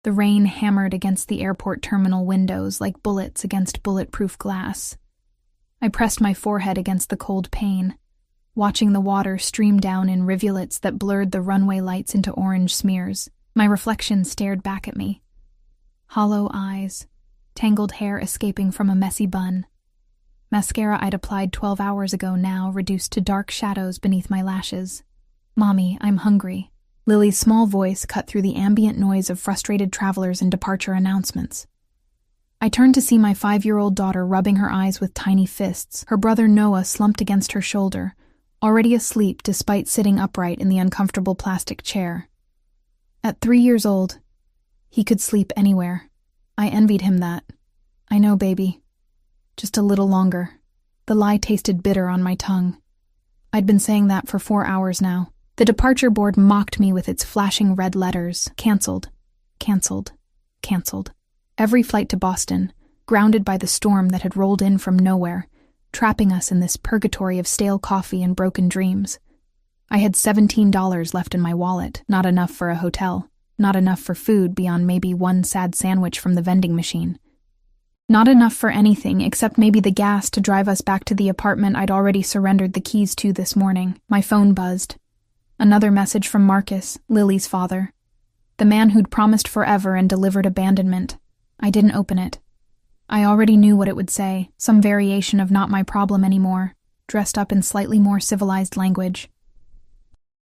The rain hammered against the airport terminal windows like bullets against bulletproof glass. I pressed my forehead against the cold pane, watching the water stream down in rivulets that blurred the runway lights into orange smears. My reflection stared back at me. Hollow eyes, tangled hair escaping from a messy bun. Mascara I'd applied 12 hours ago now reduced to dark shadows beneath my lashes. "Mommy, I'm hungry." Lily's small voice cut through the ambient noise of frustrated travelers and departure announcements. I turned to see my 5-year-old daughter rubbing her eyes with tiny fists, her brother Noah slumped against her shoulder, already asleep despite sitting upright in the uncomfortable plastic chair. At 3 years old, he could sleep anywhere. I envied him that. I know, baby. Just a little longer. The lie tasted bitter on my tongue. I'd been saying that for 4 hours now. The departure board mocked me with its flashing red letters. Cancelled. Cancelled. Cancelled. Every flight to Boston, grounded by the storm that had rolled in from nowhere, trapping us in this purgatory of stale coffee and broken dreams. I had $17 left in my wallet, not enough for a hotel, not enough for food beyond maybe one sad sandwich from the vending machine. Not enough for anything except maybe the gas to drive us back to the apartment I'd already surrendered the keys to this morning. My phone buzzed. Another message from Marcus, Lily's father. The man who'd promised forever and delivered abandonment. I didn't open it. I already knew what it would say, some variation of "not my problem anymore," dressed up in slightly more civilized language.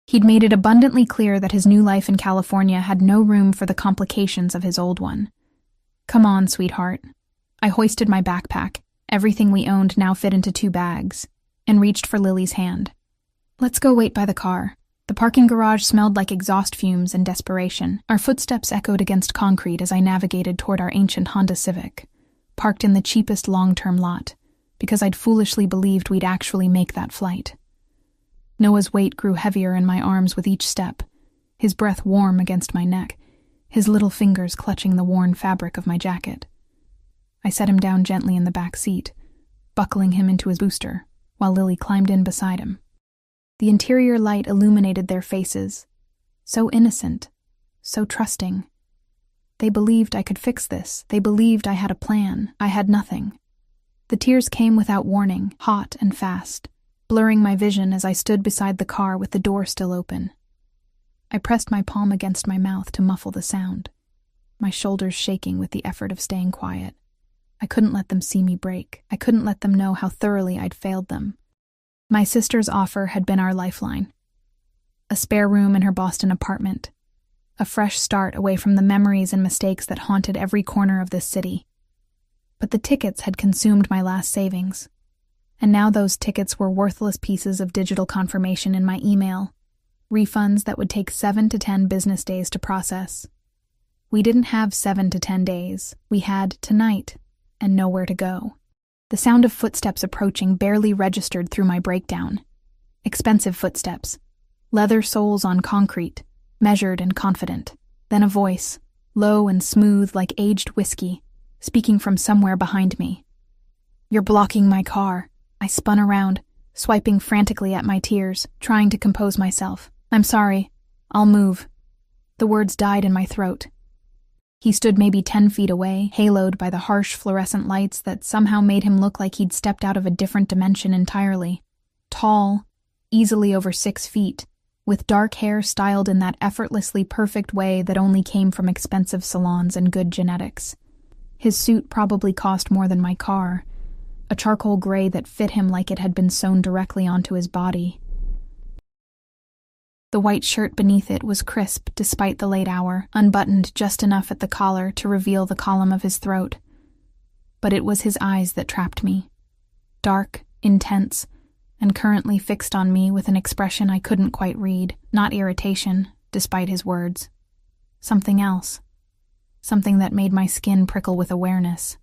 He'd made it abundantly clear that his new life in California had no room for the complications of his old one. "Come on, sweetheart." I hoisted my backpack, everything we owned now fit into 2 bags, and reached for Lily's hand. "Let's go wait by the car." The parking garage smelled like exhaust fumes and desperation. Our footsteps echoed against concrete as I navigated toward our ancient Honda Civic, parked in the cheapest long-term lot, because I'd foolishly believed we'd actually make that flight. Noah's weight grew heavier in my arms with each step, his breath warm against my neck, his little fingers clutching the worn fabric of my jacket. I set him down gently in the back seat, buckling him into his booster, while Lily climbed in beside him. The interior light illuminated their faces, so innocent, so trusting. They believed I could fix this. They believed I had a plan. I had nothing. The tears came without warning, hot and fast, blurring my vision as I stood beside the car with the door still open. I pressed my palm against my mouth to muffle the sound, my shoulders shaking with the effort of staying quiet. I couldn't let them see me break. I couldn't let them know how thoroughly I'd failed them. My sister's offer had been our lifeline. A spare room in her Boston apartment. A fresh start away from the memories and mistakes that haunted every corner of this city. But the tickets had consumed my last savings. And now those tickets were worthless pieces of digital confirmation in my email. Refunds that would take 7 to 10 business days to process. We didn't have 7 to 10 days. We had tonight, and nowhere to go. The sound of footsteps approaching barely registered through my breakdown. Expensive footsteps. Leather soles on concrete, measured and confident. Then a voice, low and smooth like aged whiskey, speaking from somewhere behind me. "You're blocking my car." I spun around, swiping frantically at my tears, trying to compose myself. "I'm sorry. I'll move." The words died in my throat. He stood maybe 10 feet away, haloed by the harsh fluorescent lights that somehow made him look like he'd stepped out of a different dimension entirely. Tall, easily over 6 feet, with dark hair styled in that effortlessly perfect way that only came from expensive salons and good genetics. His suit probably cost more than my car, a charcoal gray that fit him like it had been sewn directly onto his body. The white shirt beneath it was crisp despite the late hour, unbuttoned just enough at the collar to reveal the column of his throat. But it was his eyes that trapped me. Dark, intense, and currently fixed on me with an expression I couldn't quite read, not irritation, despite his words. Something else. Something that made my skin prickle with awareness.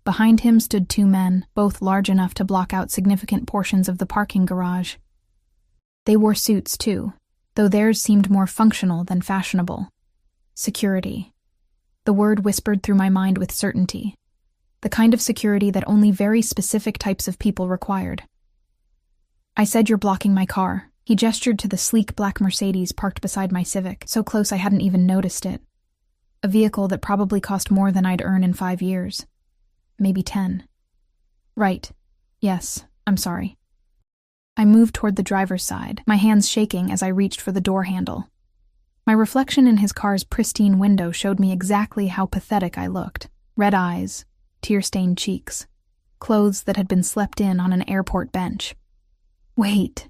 Behind him stood 2 men, both large enough to block out significant portions of the parking garage. They wore suits, too, though theirs seemed more functional than fashionable. Security. The word whispered through my mind with certainty. The kind of security that only very specific types of people required. "I said you're blocking my car." He gestured to the sleek black Mercedes parked beside my Civic, so close I hadn't even noticed it. A vehicle that probably cost more than I'd earn in 5 years. Maybe 10. Right. Yes, I'm sorry. I moved toward the driver's side, my hands shaking as I reached for the door handle. My reflection in his car's pristine window showed me exactly how pathetic I looked. Red eyes, tear-stained cheeks, clothes that had been slept in on an airport bench. Wait.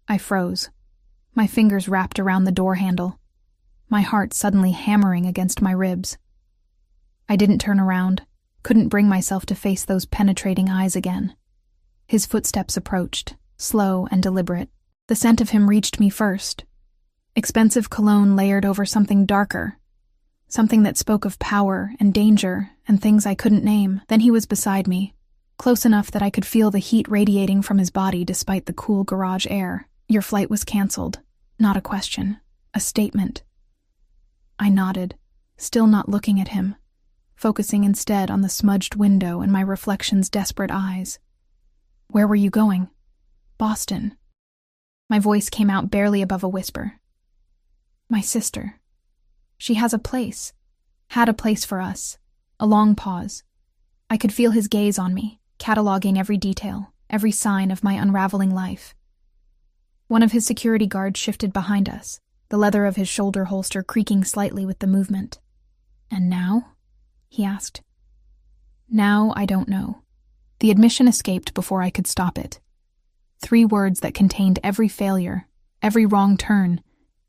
I froze, my fingers wrapped around the door handle, my heart suddenly hammering against my ribs. I didn't turn around, couldn't bring myself to face those penetrating eyes again. His footsteps approached, slow and deliberate. The scent of him reached me first. Expensive cologne layered over something darker, something that spoke of power and danger and things I couldn't name. Then he was beside me, close enough that I could feel the heat radiating from his body despite the cool garage air. Your flight was canceled. Not a question, a statement. I nodded, still not looking at him, focusing instead on the smudged window and my reflection's desperate eyes. Where were you going? Boston. My voice came out barely above a whisper. My sister. She has a place. Had a place for us. A long pause. I could feel his gaze on me, cataloging every detail, every sign of my unraveling life. One of his security guards shifted behind us, the leather of his shoulder holster creaking slightly with the movement. And now? He asked. Now I don't know. The admission escaped before I could stop it. 3 words that contained every failure, every wrong turn,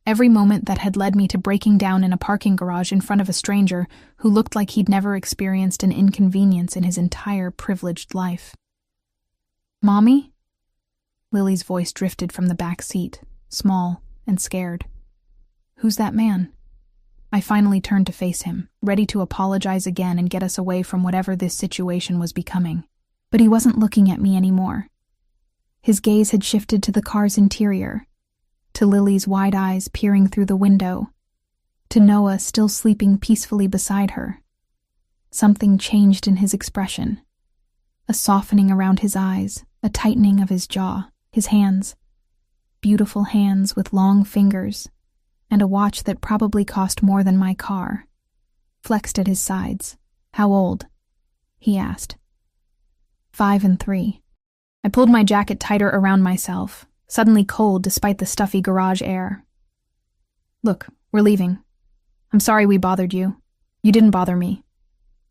every moment that had led me to breaking down in a parking garage in front of a stranger who looked like he'd never experienced an inconvenience in his entire privileged life. Mommy? Lily's voice drifted from the back seat, small and scared. Who's that man? I finally turned to face him, ready to apologize again and get us away from whatever this situation was becoming. But he wasn't looking at me anymore. His gaze had shifted to the car's interior, to Lily's wide eyes peering through the window, to Noah still sleeping peacefully beside her. Something changed in his expression. A softening around his eyes, a tightening of his jaw, his hands. Beautiful hands with long fingers, and a watch that probably cost more than my car, flexed at his sides. How old? He asked. 5 and 3. I pulled my jacket tighter around myself, suddenly cold despite the stuffy garage air. Look, we're leaving. I'm sorry we bothered you. You didn't bother me.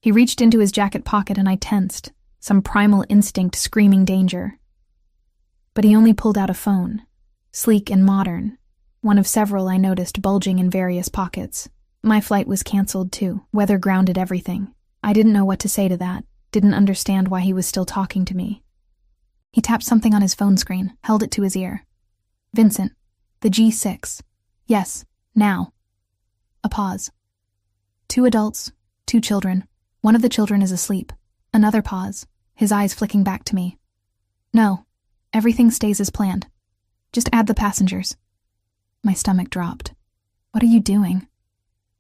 He reached into his jacket pocket and I tensed, some primal instinct screaming danger. But he only pulled out a phone, sleek and modern, one of several I noticed bulging in various pockets. My flight was canceled too. Weather grounded everything. I didn't know what to say to that, didn't understand why he was still talking to me. He tapped something on his phone screen, held it to his ear. Vincent, the G6. Yes, now. A pause. 2 adults, 2 children. One of the children is asleep. Another pause, his eyes flicking back to me. No, everything stays as planned. Just add the passengers. My stomach dropped. What are you doing?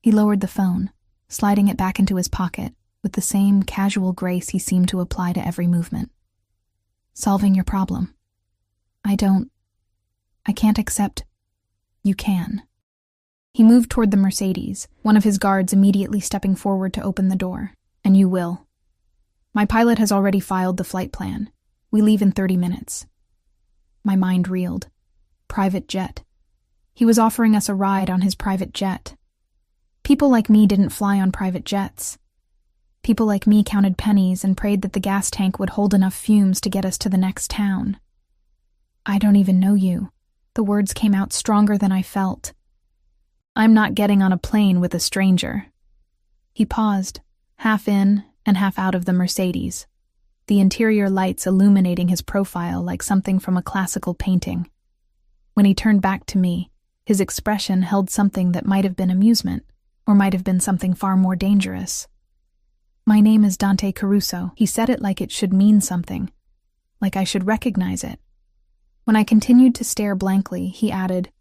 He lowered the phone, sliding it back into his pocket, with the same casual grace he seemed to apply to every movement. Solving your problem. I can't accept. You can. He moved toward the Mercedes, one of his guards immediately stepping forward to open the door. And you will. My pilot has already filed the flight plan. We leave in 30 minutes. My mind reeled. Private jet. He was offering us a ride on his private jet. People like me didn't fly on private jets. People like me counted pennies and prayed that the gas tank would hold enough fumes to get us to the next town. I don't even know you. The words came out stronger than I felt. I'm not getting on a plane with a stranger. He paused, half in and half out of the Mercedes, the interior lights illuminating his profile like something from a classical painting. When he turned back to me, his expression held something that might have been amusement, or might have been something far more dangerous. My name is Dante Caruso. He said it like it should mean something, like I should recognize it. When I continued to stare blankly, he added,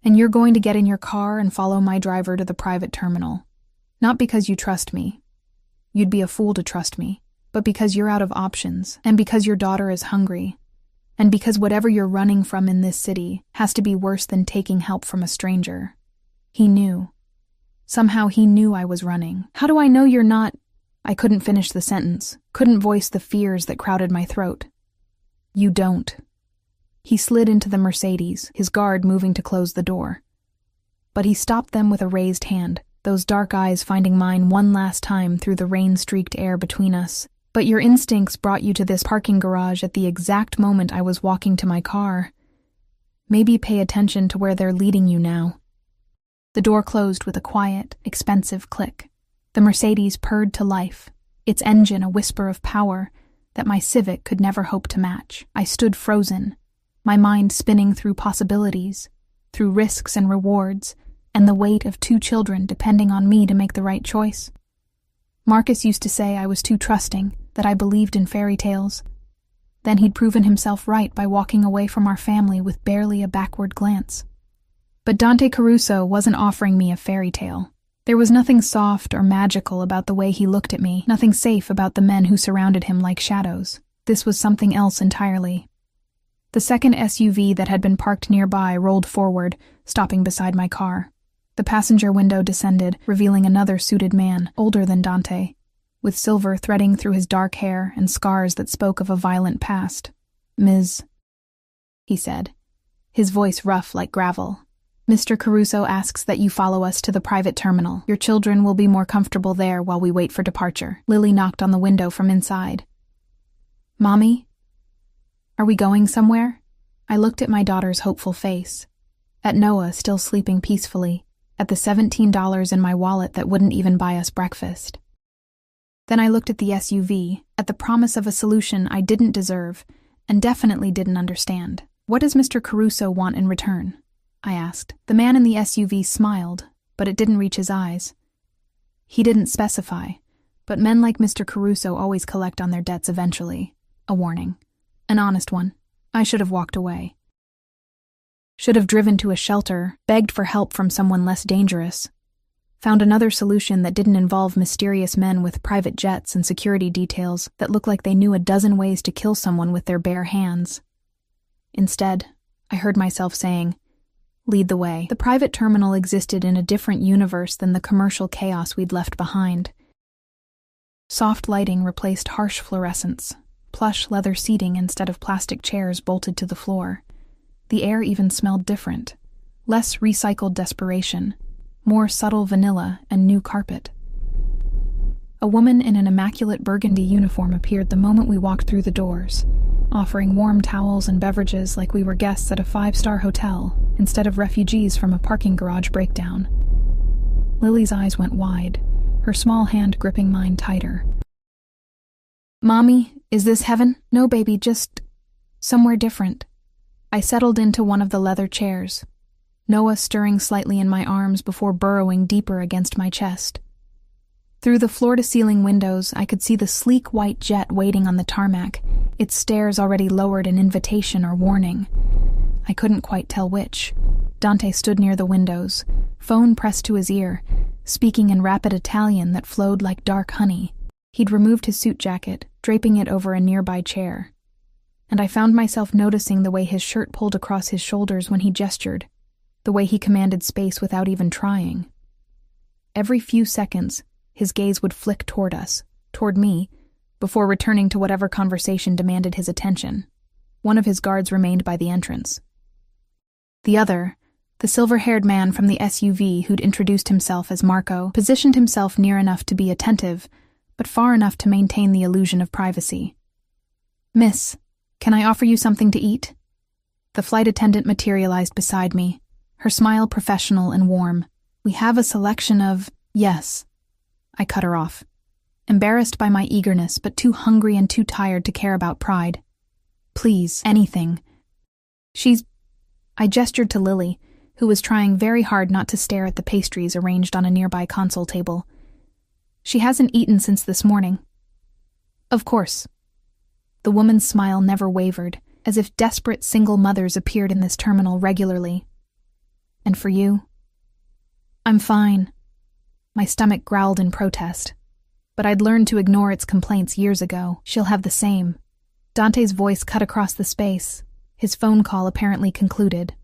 And you're going to get in your car and follow my driver to the private terminal. Not because you trust me. You'd be a fool to trust me, but because you're out of options, and because your daughter is hungry, and because whatever you're running from in this city has to be worse than taking help from a stranger. He knew. Somehow he knew I was running. "How do I know you're not—" I couldn't finish the sentence, couldn't voice the fears that crowded my throat. "You don't." He slid into the Mercedes, his guard moving to close the door. But he stopped them with a raised hand, those dark eyes finding mine one last time through the rain-streaked air between us. "But your instincts brought you to this parking garage at the exact moment I was walking to my car. Maybe pay attention to where they're leading you now." The door closed with a quiet, expensive click. The Mercedes purred to life, its engine a whisper of power that my Civic could never hope to match. I stood frozen, my mind spinning through possibilities, through risks and rewards, and the weight of 2 children depending on me to make the right choice. Marcus used to say I was too trusting, that I believed in fairy tales. Then he'd proven himself right by walking away from our family with barely a backward glance. But Dante Caruso wasn't offering me a fairy tale. There was nothing soft or magical about the way he looked at me, nothing safe about the men who surrounded him like shadows. This was something else entirely. The second SUV that had been parked nearby rolled forward, stopping beside my car. The passenger window descended, revealing another suited man, older than Dante, with silver threading through his dark hair and scars that spoke of a violent past. "Ms." he said, his voice rough like gravel. "Mr. Caruso asks that you follow us to the private terminal. Your children will be more comfortable there while we wait for departure." Lily knocked on the window from inside. "Mommy? Are we going somewhere?" I looked at my daughter's hopeful face, at Noah still sleeping peacefully, at the $17 in my wallet that wouldn't even buy us breakfast. Then I looked at the SUV, at the promise of a solution I didn't deserve and definitely didn't understand. "What does Mr. Caruso want in return?" I asked. The man in the SUV smiled, but it didn't reach his eyes. He didn't specify, but men like Mr. Caruso always collect on their debts eventually. A warning. An honest one. I should have walked away. Should have driven to a shelter, begged for help from someone less dangerous. Found another solution that didn't involve mysterious men with private jets and security details that looked like they knew a dozen ways to kill someone with their bare hands. Instead, I heard myself saying, "Lead the way." The private terminal existed in a different universe than the commercial chaos we'd left behind. Soft lighting replaced harsh fluorescence, plush leather seating instead of plastic chairs bolted to the floor. The air even smelled different. Less recycled desperation, more subtle vanilla and new carpet. A woman in an immaculate burgundy uniform appeared the moment we walked through the doors, offering warm towels and beverages like we were guests at a 5-star hotel instead of refugees from a parking garage breakdown. Lily's eyes went wide, her small hand gripping mine tighter. "Mommy, is this heaven?" "No, baby, just somewhere different." I settled into one of the leather chairs, Noah stirring slightly in my arms before burrowing deeper against my chest. Through the floor-to-ceiling windows, I could see the sleek white jet waiting on the tarmac, its stairs already lowered in invitation or warning. I couldn't quite tell which. Dante stood near the windows, phone pressed to his ear, speaking in rapid Italian that flowed like dark honey. He'd removed his suit jacket, draping it over a nearby chair. And I found myself noticing the way his shirt pulled across his shoulders when he gestured, the way he commanded space without even trying. Every few seconds, his gaze would flick toward us, toward me, before returning to whatever conversation demanded his attention. One of his guards remained by the entrance. The other, the silver-haired man from the SUV who'd introduced himself as Marco, positioned himself near enough to be attentive, but far enough to maintain the illusion of privacy. "Miss, can I offer you something to eat?" The flight attendant materialized beside me, her smile professional and warm. "We have a selection of—" "Yes." I cut her off, embarrassed by my eagerness but too hungry and too tired to care about pride. "Please, anything." I gestured to Lily, who was trying very hard not to stare at the pastries arranged on a nearby console table. "She hasn't eaten since this morning." "Of course." The woman's smile never wavered, as if desperate single mothers appeared in this terminal regularly. "And for you?" "I'm fine." My stomach growled in protest, but I'd learned to ignore its complaints years ago. "She'll have the same." Dante's voice cut across the space, his phone call apparently concluded.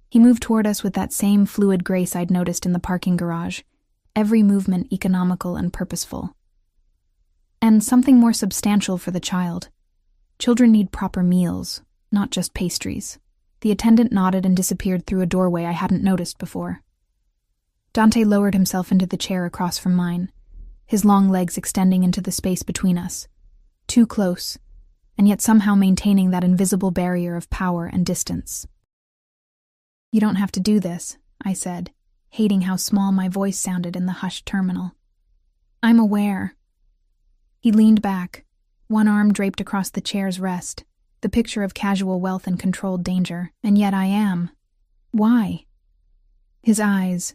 He moved toward us with that same fluid grace I'd noticed in the parking garage, every movement economical and purposeful. And something more substantial for the child. Children need proper meals, not just pastries. The attendant nodded and disappeared through a doorway I hadn't noticed before. Dante lowered himself into the chair across from mine, his long legs extending into the space between us. Too close, and yet somehow maintaining that invisible barrier of power and distance. "You don't have to do this," I said, hating how small my voice sounded in the hushed terminal. "I'm aware." He leaned back, one arm draped across the chair's rest, the picture of casual wealth and controlled danger, and yet I am. Why? His eyes,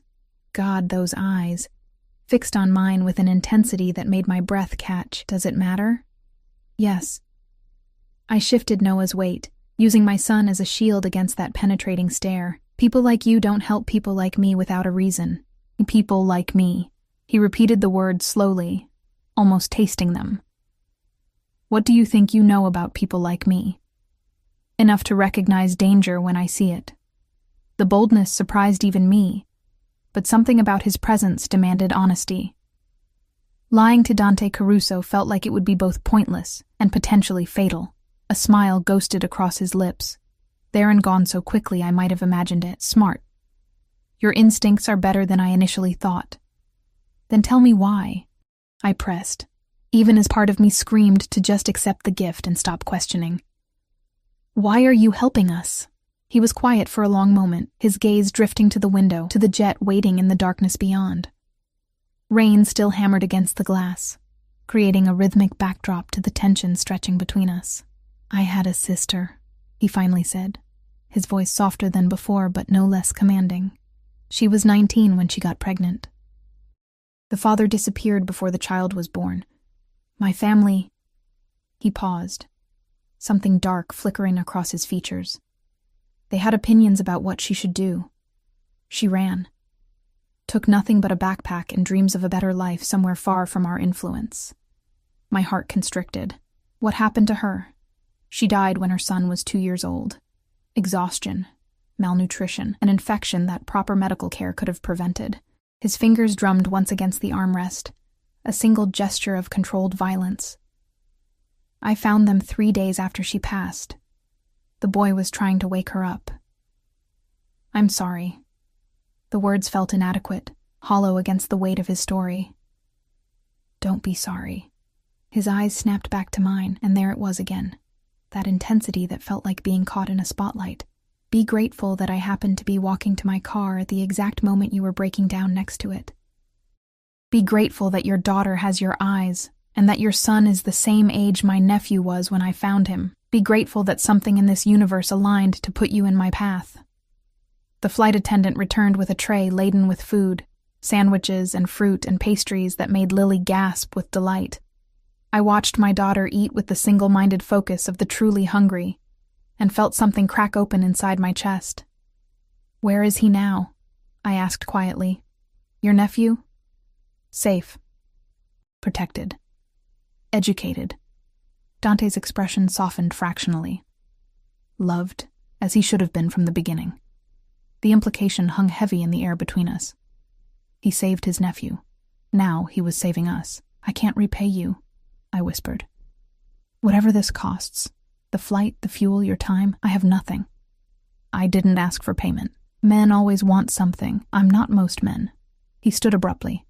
God, those eyes, fixed on mine with an intensity that made my breath catch. "Does it matter?" "Yes." I shifted Noah's weight, using my son as a shield against that penetrating stare. "People like you don't help people like me without a reason. People like me." He repeated the words slowly, almost tasting them. "What do you think you know about people like me?" "Enough to recognize danger when I see it." The boldness surprised even me, but something about his presence demanded honesty. Lying to Dante Caruso felt like it would be both pointless and potentially fatal. A smile ghosted across his lips. There and gone so quickly I might have imagined it. "Smart. Your instincts are better than I initially thought." "Then tell me why," I pressed, even as part of me screamed to just accept the gift and stop questioning. "Why are you helping us?" He was quiet for a long moment, his gaze drifting to the window, to the jet waiting in the darkness beyond. Rain still hammered against the glass, creating a rhythmic backdrop to the tension stretching between us. "I had a sister," he finally said, his voice softer than before but no less commanding. "She was 19 when she got pregnant. The father disappeared before the child was born. My family—" He paused, something dark flickering across his features. "They had opinions about what she should do. She ran. Took nothing but a backpack and dreams of a better life somewhere far from our influence." My heart constricted. What happened to her? She died when her son was 2 years old. Exhaustion, malnutrition, an infection that proper medical care could have prevented. His fingers drummed once against the armrest, a single gesture of controlled violence. "I found them 3 days after she passed. The boy was trying to wake her up." "I'm sorry." The words felt inadequate, hollow against the weight of his story. "Don't be sorry." His eyes snapped back to mine, and there it was again. That intensity that felt like being caught in a spotlight. "Be grateful that I happened to be walking to my car at the exact moment you were breaking down next to it. Be grateful that your daughter has your eyes, and that your son is the same age my nephew was when I found him. Be grateful that something in this universe aligned to put you in my path." The flight attendant returned with a tray laden with food, sandwiches and fruit and pastries that made Lily gasp with delight. I watched my daughter eat with the single-minded focus of the truly hungry, and felt something crack open inside my chest. "Where is he now?" I asked quietly. "Your nephew?" "Safe. Protected. Educated." Dante's expression softened fractionally. "Loved, as he should have been from the beginning." The implication hung heavy in the air between us. He saved his nephew. Now he was saving us. "I can't repay you," I whispered. "Whatever this costs, the flight, the fuel, your time, I have nothing." "I didn't ask for payment. Men always want something. I'm not most men." He stood abruptly,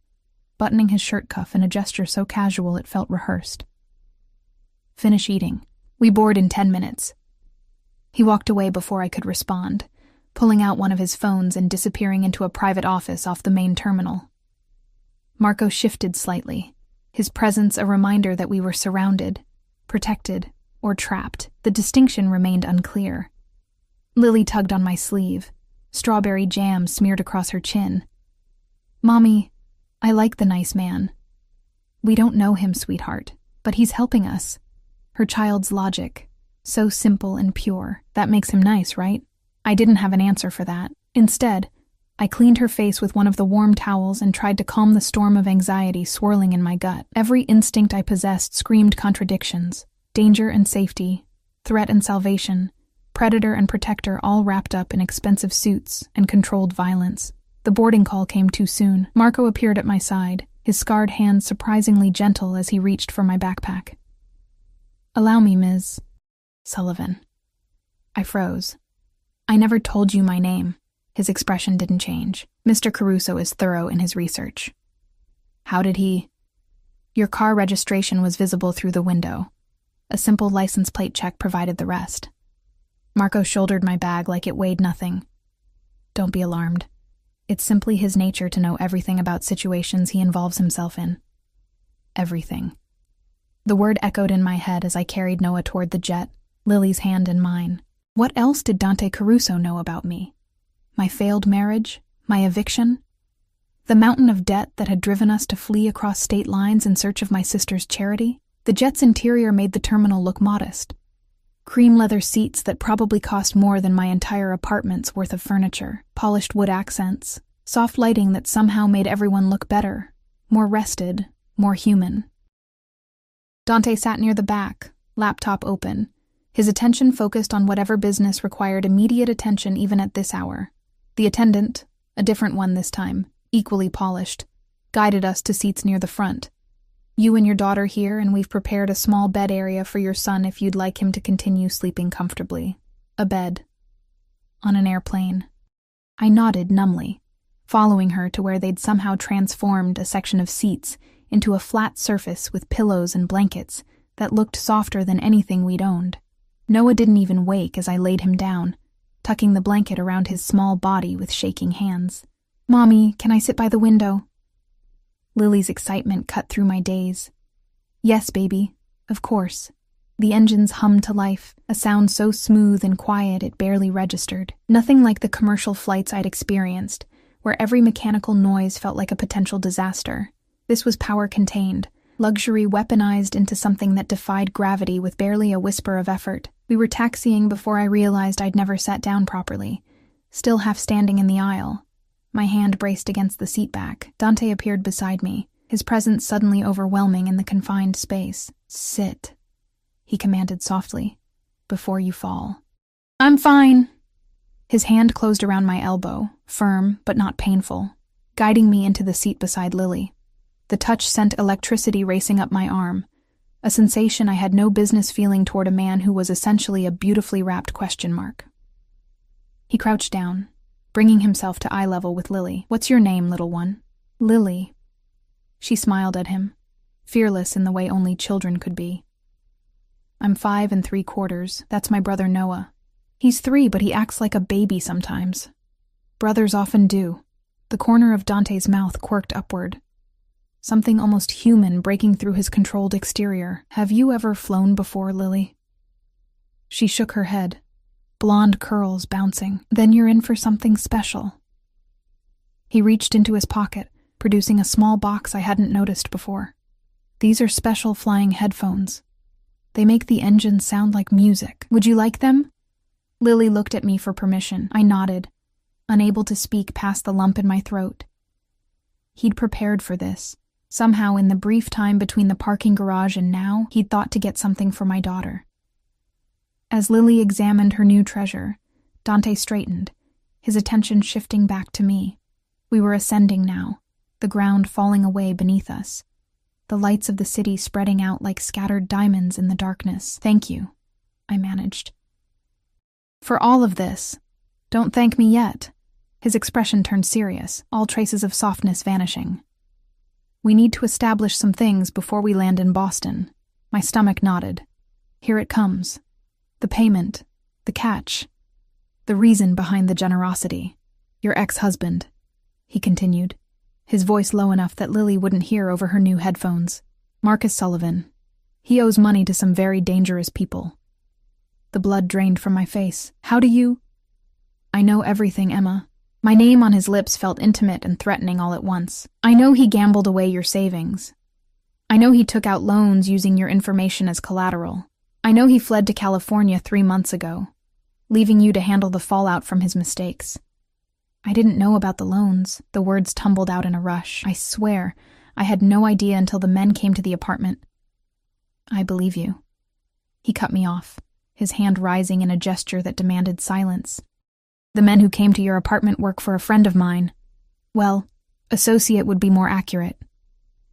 buttoning his shirt cuff in a gesture so casual it felt rehearsed. "Finish eating. We board in 10 minutes. He walked away before I could respond, pulling out one of his phones and disappearing into a private office off the main terminal. Marco shifted slightly, his presence a reminder that we were surrounded, protected, or trapped. The distinction remained unclear. Lily tugged on my sleeve, strawberry jam smeared across her chin. "Mommy, I like the nice man." "We don't know him, sweetheart, but he's helping us." Her child's logic, so simple and pure. "That makes him nice, right?" I didn't have an answer for that. Instead, I cleaned her face with one of the warm towels and tried to calm the storm of anxiety swirling in my gut. Every instinct I possessed screamed contradictions. Danger and safety, threat and salvation, predator and protector all wrapped up in expensive suits and controlled violence. The boarding call came too soon. Marco appeared at my side, his scarred hand surprisingly gentle as he reached for my backpack. "Allow me, Ms. Sullivan." I froze. "I never told you my name." His expression didn't change. "Mr. Caruso is thorough in his research." "How did he—" "Your car registration was visible through the window. A simple license plate check provided the rest." Marco shouldered my bag like it weighed nothing. "Don't be alarmed. It's simply his nature to know everything about situations he involves himself in. Everything." The word echoed in my head as I carried Noah toward the jet, Lily's hand in mine. What else did Dante Caruso know about me? My failed marriage? My eviction? The mountain of debt that had driven us to flee across state lines in search of my sister's charity? The jet's interior made the terminal look modest. Cream leather seats that probably cost more than my entire apartment's worth of furniture, polished wood accents, soft lighting that somehow made everyone look better, more rested, more human. Dante sat near the back, laptop open, his attention focused on whatever business required immediate attention even at this hour. The attendant, a different one this time, equally polished, guided us to seats near the front. "You and your daughter here, and we've prepared a small bed area for your son if you'd like him to continue sleeping comfortably." A bed. On an airplane. I nodded numbly, following her to where they'd somehow transformed a section of seats into a flat surface with pillows and blankets that looked softer than anything we'd owned. Noah didn't even wake as I laid him down, tucking the blanket around his small body with shaking hands. "Mommy, can I sit by the window?" Lily's excitement cut through my daze. "Yes, baby, of course." The engines hummed to life, a sound so smooth and quiet it barely registered. Nothing like the commercial flights I'd experienced, where every mechanical noise felt like a potential disaster. This was power-contained, luxury weaponized into something that defied gravity with barely a whisper of effort. We were taxiing before I realized I'd never sat down properly, still half standing in the aisle. My hand braced against the seat back. Dante appeared beside me, his presence suddenly overwhelming in the confined space. "Sit," he commanded softly, "before you fall." "I'm fine." His hand closed around my elbow, firm but not painful, guiding me into the seat beside Lily. The touch sent electricity racing up my arm, a sensation I had no business feeling toward a man who was essentially a beautifully wrapped question mark. He crouched down, bringing himself to eye level with Lily. "What's your name, little one?" "Lily." She smiled at him, fearless in the way only children could be. "I'm 5 3/4. That's my brother Noah. He's 3, but he acts like a baby sometimes. Brothers often do." The corner of Dante's mouth quirked upward, something almost human breaking through his controlled exterior. "Have you ever flown before, Lily?" She shook her head, blonde curls bouncing. "Then you're in for something special." He reached into his pocket, producing a small box I hadn't noticed before. "These are special flying headphones. They make the engine sound like music. Would you like them?" Lily looked at me for permission. I nodded, unable to speak past the lump in my throat. He'd prepared for this. Somehow, in the brief time between the parking garage and now, he'd thought to get something for my daughter. As Lily examined her new treasure, Dante straightened, his attention shifting back to me. We were ascending now, the ground falling away beneath us, the lights of the city spreading out like scattered diamonds in the darkness. "Thank you," I managed. "For all of this. Don't thank me yet." His expression turned serious, all traces of softness vanishing. "We need to establish some things before we land in Boston." My stomach nodded. "Here it comes. The payment, the catch, the reason behind the generosity. Your ex-husband," he continued, his voice low enough that Lily wouldn't hear over her new headphones. "Marcus Sullivan. He owes money to some very dangerous people." The blood drained from my face. "How do you—" "I know everything, Emma." My name on his lips felt intimate and threatening all at once. "I know he gambled away your savings. I know he took out loans using your information as collateral. I know he fled to California 3 months ago, leaving you to handle the fallout from his mistakes." I didn't know about the loans. The words tumbled out in a rush. I swear, I had no idea until the men came to the apartment. "I believe you." He cut me off, his hand rising in a gesture that demanded silence. "The men who came to your apartment work for a friend of mine." Well, associate would be more accurate.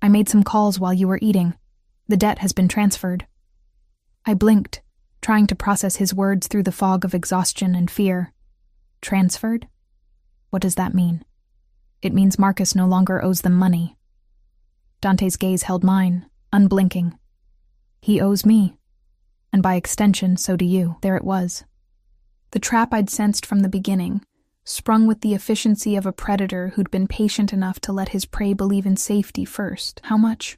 I made some calls while you were eating. The debt has been transferred. I blinked, trying to process his words through the fog of exhaustion and fear. Transferred? What does that mean? It means Marcus no longer owes them money. Dante's gaze held mine, unblinking. He owes me. And by extension, so do you. There it was. The trap I'd sensed from the beginning, sprung with the efficiency of a predator who'd been patient enough to let his prey believe in safety first. How much?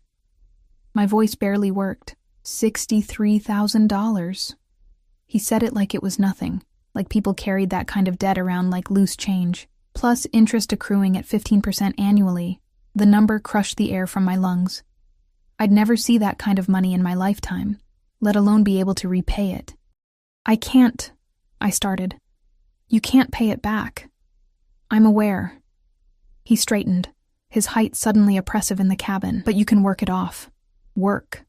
My voice barely worked. $63,000. He said it like it was nothing, like people carried that kind of debt around like loose change. Plus interest accruing at 15% annually. The number crushed the air from my lungs. I'd never see that kind of money in my lifetime, let alone be able to repay it. I can't, I started. You can't pay it back. I'm aware. He straightened, his height suddenly oppressive in the cabin. But you can work it off. Work.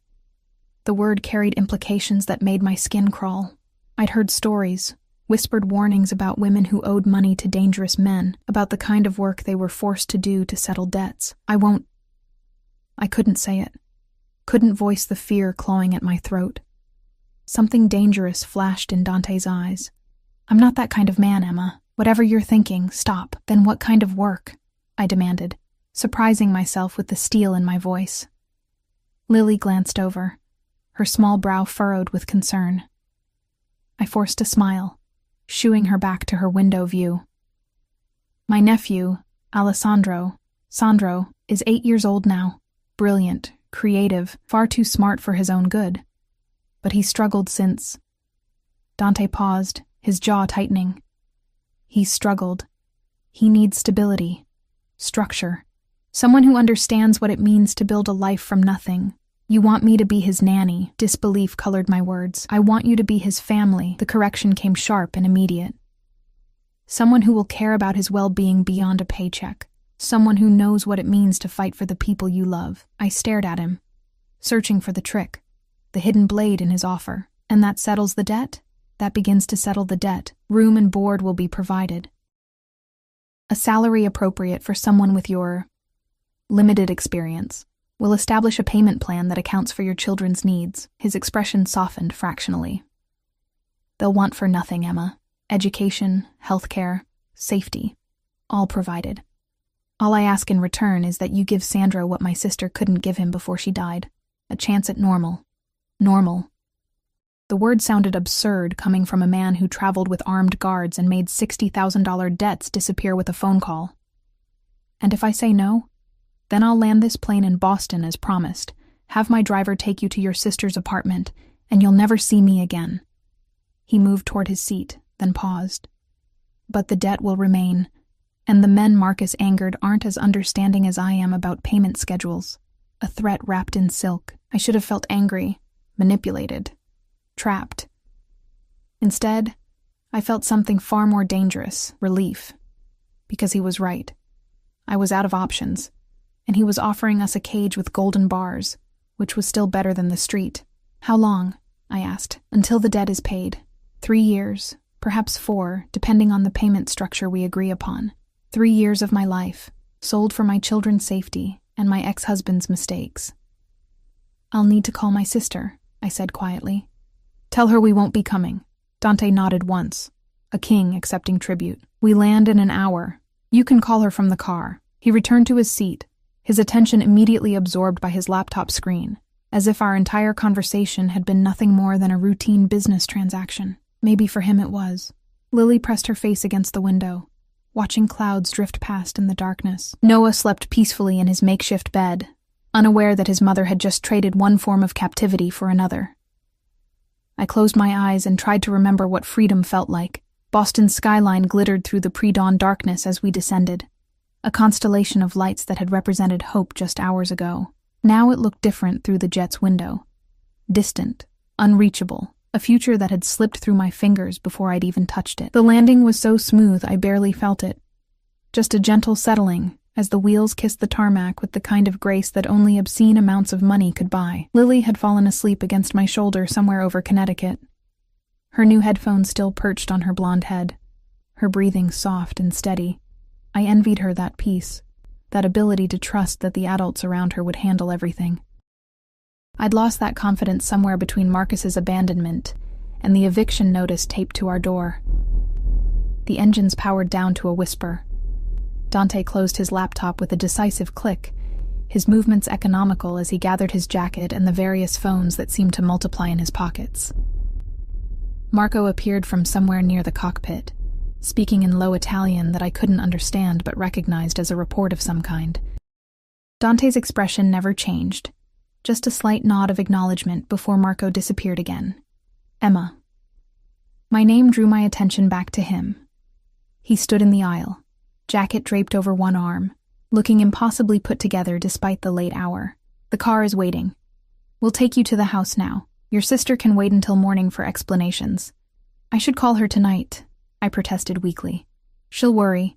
The word carried implications that made my skin crawl. I'd heard stories, whispered warnings about women who owed money to dangerous men, about the kind of work they were forced to do to settle debts. I couldn't say it. Couldn't voice the fear clawing at my throat. Something dangerous flashed in Dante's eyes. I'm not that kind of man, Emma. Whatever you're thinking, stop. Then what kind of work? I demanded, surprising myself with the steel in my voice. Lily glanced over, her small brow furrowed with concern. I forced a smile, shooing her back to her window view. My nephew, Sandro, is 8 years old now. Brilliant, creative, far too smart for his own good. But he struggled since. Dante paused, his jaw tightening. He's struggled. He needs stability, structure, someone who understands what it means to build a life from nothing. You want me to be his nanny, disbelief colored my words. I want you to be his family. The correction came sharp and immediate. Someone who will care about his well-being beyond a paycheck. Someone who knows what it means to fight for the people you love. I stared at him, searching for the trick, the hidden blade in his offer. And that settles the debt? That begins to settle the debt. Room and board will be provided. A salary appropriate for someone with your limited experience. We'll establish a payment plan that accounts for your children's needs. His expression softened fractionally. They'll want for nothing, Emma. Education, healthcare, safety, all provided. All I ask in return is that you give Sandro what my sister couldn't give him before she died. A chance at normal. Normal. The word sounded absurd coming from a man who traveled with armed guards and made $60,000 debts disappear with a phone call. And if I say no, then I'll land this plane in Boston as promised, have my driver take you to your sister's apartment, and you'll never see me again. He moved toward his seat, then paused. But the debt will remain, and the men Marcus angered aren't as understanding as I am about payment schedules. A threat wrapped in silk. I should have felt angry, manipulated, trapped. Instead, I felt something far more dangerous, relief. Because he was right. I was out of options, and he was offering us a cage with golden bars, which was still better than the street. How long? I asked. Until the debt is paid. 3 years, perhaps 4, depending on the payment structure we agree upon. 3 years of my life, sold for my children's safety and my ex-husband's mistakes. I'll need to call my sister, I said quietly. Tell her we won't be coming. Dante nodded once, a king accepting tribute. We land in an hour. You can call her from the car. He returned to his seat, his attention immediately absorbed by his laptop screen, as if our entire conversation had been nothing more than a routine business transaction. Maybe for him it was. Lily pressed her face against the window, watching clouds drift past in the darkness. Noah slept peacefully in his makeshift bed, unaware that his mother had just traded one form of captivity for another. I closed my eyes and tried to remember what freedom felt like. Boston's skyline glittered through the pre-dawn darkness as we descended, a constellation of lights that had represented hope just hours ago. Now it looked different through the jet's window. Distant, unreachable, a future that had slipped through my fingers before I'd even touched it. The landing was so smooth I barely felt it. Just a gentle settling, as the wheels kissed the tarmac with the kind of grace that only obscene amounts of money could buy. Lily had fallen asleep against my shoulder somewhere over Connecticut, her new headphones still perched on her blonde head, her breathing soft and steady. I envied her that peace, that ability to trust that the adults around her would handle everything. I'd lost that confidence somewhere between Marcus's abandonment and the eviction notice taped to our door. The engines powered down to a whisper. Dante closed his laptop with a decisive click, his movements economical as he gathered his jacket and the various phones that seemed to multiply in his pockets. Marco appeared from somewhere near the cockpit, speaking in low Italian that I couldn't understand but recognized as a report of some kind. Dante's expression never changed, just a slight nod of acknowledgement before Marco disappeared again. Emma. My name drew my attention back to him. He stood in the aisle, jacket draped over one arm, looking impossibly put together despite the late hour. The car is waiting. We'll take you to the house now. Your sister can wait until morning for explanations. I should call her tonight, I protested weakly. She'll worry.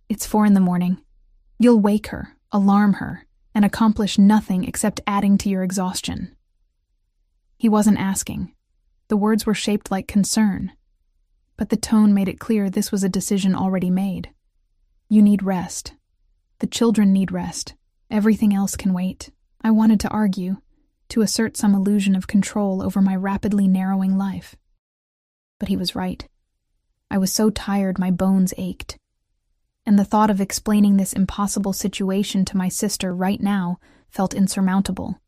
It's 4 a.m. You'll wake her, alarm her, and accomplish nothing except adding to your exhaustion. He wasn't asking. The words were shaped like concern, but the tone made it clear this was a decision already made. You need rest. The children need rest. Everything else can wait. I wanted to argue, to assert some illusion of control over my rapidly narrowing life. But he was right. I was so tired my bones ached. And the thought of explaining this impossible situation to my sister right now felt insurmountable.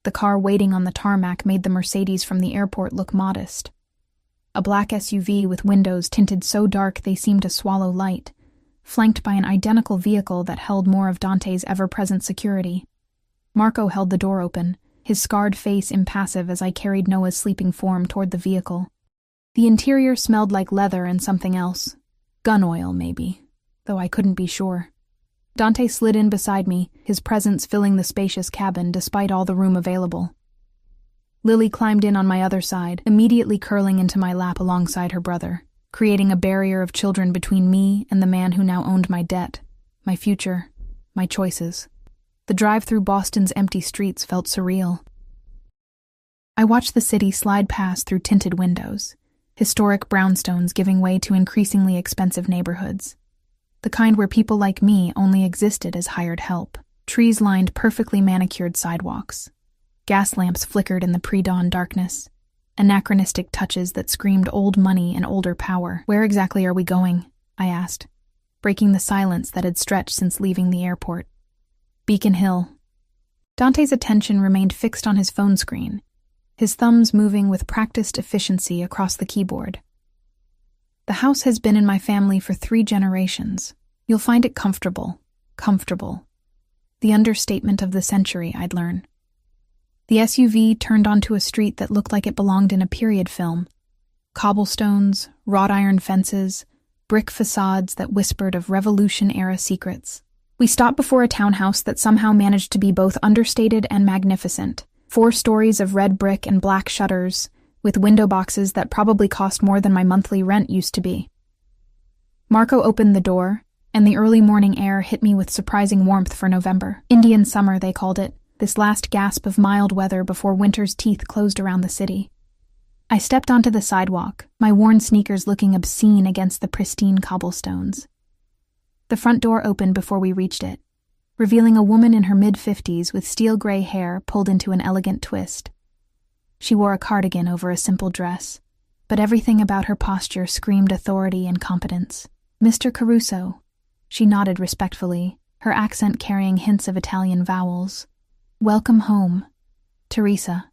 The car waiting on the tarmac made the Mercedes from the airport look modest. A black SUV with windows tinted so dark they seemed to swallow light, flanked by an identical vehicle that held more of Dante's ever-present security. Marco held the door open, his scarred face impassive as I carried Noah's sleeping form toward the vehicle. The interior smelled like leather and something else. Gun oil, maybe, though I couldn't be sure. Dante slid in beside me, his presence filling the spacious cabin despite all the room available. Lily climbed in on my other side, immediately curling into my lap alongside her brother, creating a barrier of children between me and the man who now owned my debt, my future, my choices. The drive through Boston's empty streets felt surreal. I watched the city slide past through tinted windows, historic brownstones giving way to increasingly expensive neighborhoods. The kind where people like me only existed as hired help. Trees lined perfectly manicured sidewalks. Gas lamps flickered in the pre-dawn darkness. Anachronistic touches that screamed old money and older power. Where exactly are we going? I asked, breaking the silence that had stretched since leaving the airport. Beacon Hill. Dante's attention remained fixed on his phone screen, his thumbs moving with practiced efficiency across the keyboard. The house has been in my family for 3 generations. You'll find it comfortable. Comfortable. The understatement of the century, I'd learn. The SUV turned onto a street that looked like it belonged in a period film. Cobblestones, wrought iron fences, brick facades that whispered of Revolution-era secrets. We stopped before a townhouse that somehow managed to be both understated and magnificent. 4 stories of red brick and black shutters, with window boxes that probably cost more than my monthly rent used to be. Marco opened the door, and the early morning air hit me with surprising warmth for November. Indian summer, they called it, this last gasp of mild weather before winter's teeth closed around the city. I stepped onto the sidewalk, my worn sneakers looking obscene against the pristine cobblestones. The front door opened before we reached it, revealing a woman in her mid-50s with steel-gray hair pulled into an elegant twist. She wore a cardigan over a simple dress, but everything about her posture screamed authority and competence. Mr. Caruso. She nodded respectfully, her accent carrying hints of Italian vowels. Welcome home, Teresa.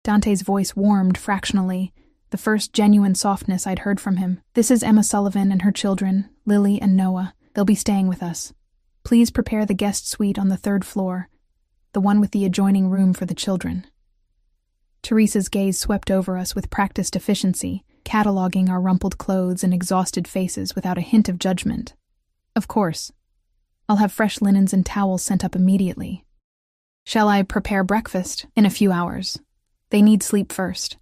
Dante's voice warmed fractionally, the first genuine softness I'd heard from him. This is Emma Sullivan and her children, Lily and Noah. They'll be staying with us. Please prepare the guest suite on the 3rd floor, the one with the adjoining room for the children. Teresa's gaze swept over us with practiced efficiency, cataloging our rumpled clothes and exhausted faces without a hint of judgment. Of course. I'll have fresh linens and towels sent up immediately. Shall I prepare breakfast? In a few hours. They need sleep first.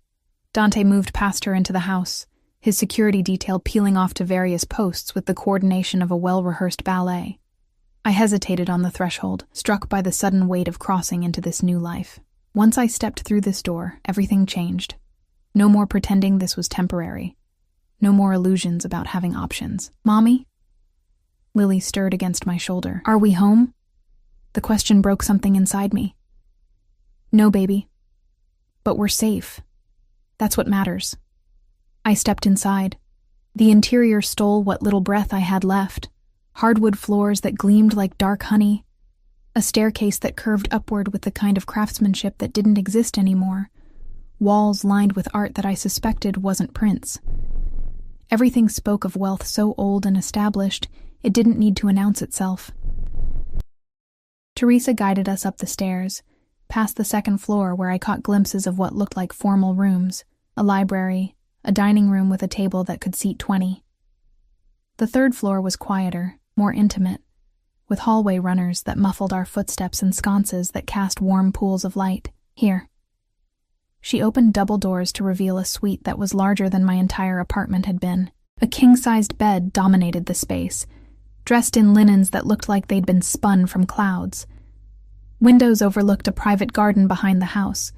Dante moved past her into the house, his security detail peeling off to various posts with the coordination of a well-rehearsed ballet. I hesitated on the threshold, struck by the sudden weight of crossing into this new life. Once I stepped through this door, everything changed. No more pretending this was temporary. No more illusions about having options. Mommy? Lily stirred against my shoulder. Are we home? The question broke something inside me. No, baby. But we're safe. That's what matters. I stepped inside. The interior stole what little breath I had left. Hardwood floors that gleamed like dark honey. A staircase that curved upward with the kind of craftsmanship that didn't exist anymore. Walls lined with art that I suspected wasn't prints. Everything spoke of wealth so old and established, it didn't need to announce itself. Teresa guided us up the stairs, past the second floor where I caught glimpses of what looked like formal rooms, a library, a dining room with a table that could seat 20. The third floor was quieter, more intimate, with hallway runners that muffled our footsteps and sconces that cast warm pools of light. Here. She opened double doors to reveal a suite that was larger than my entire apartment had been. A king-sized bed dominated the space, dressed in linens that looked like they'd been spun from clouds. Windows overlooked a private garden behind the house,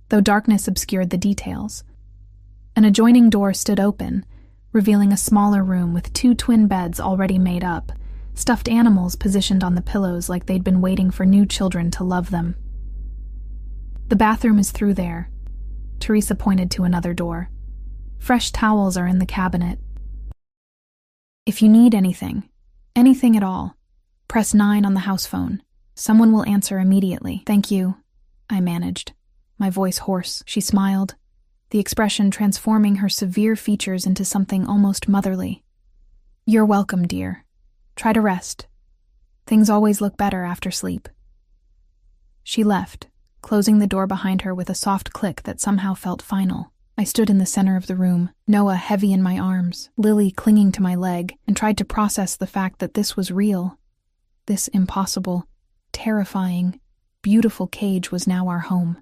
though darkness obscured the details. An adjoining door stood open, revealing a smaller room with 2 twin beds already made up, stuffed animals positioned on the pillows like they'd been waiting for new children to love them. The bathroom is through there. Teresa pointed to another door. Fresh towels are in the cabinet. If you need anything at all, press 9 on the house phone. Someone will answer immediately. Thank you, I managed, my voice hoarse. She smiled, the expression transforming her severe features into something almost motherly. You're welcome, dear. Try to rest. Things always look better after sleep. She left, closing the door behind her with a soft click that somehow felt final. I stood in the center of the room, Noah heavy in my arms, Lily clinging to my leg, and tried to process the fact that this was real. This impossible, terrifying, beautiful cage was now our home.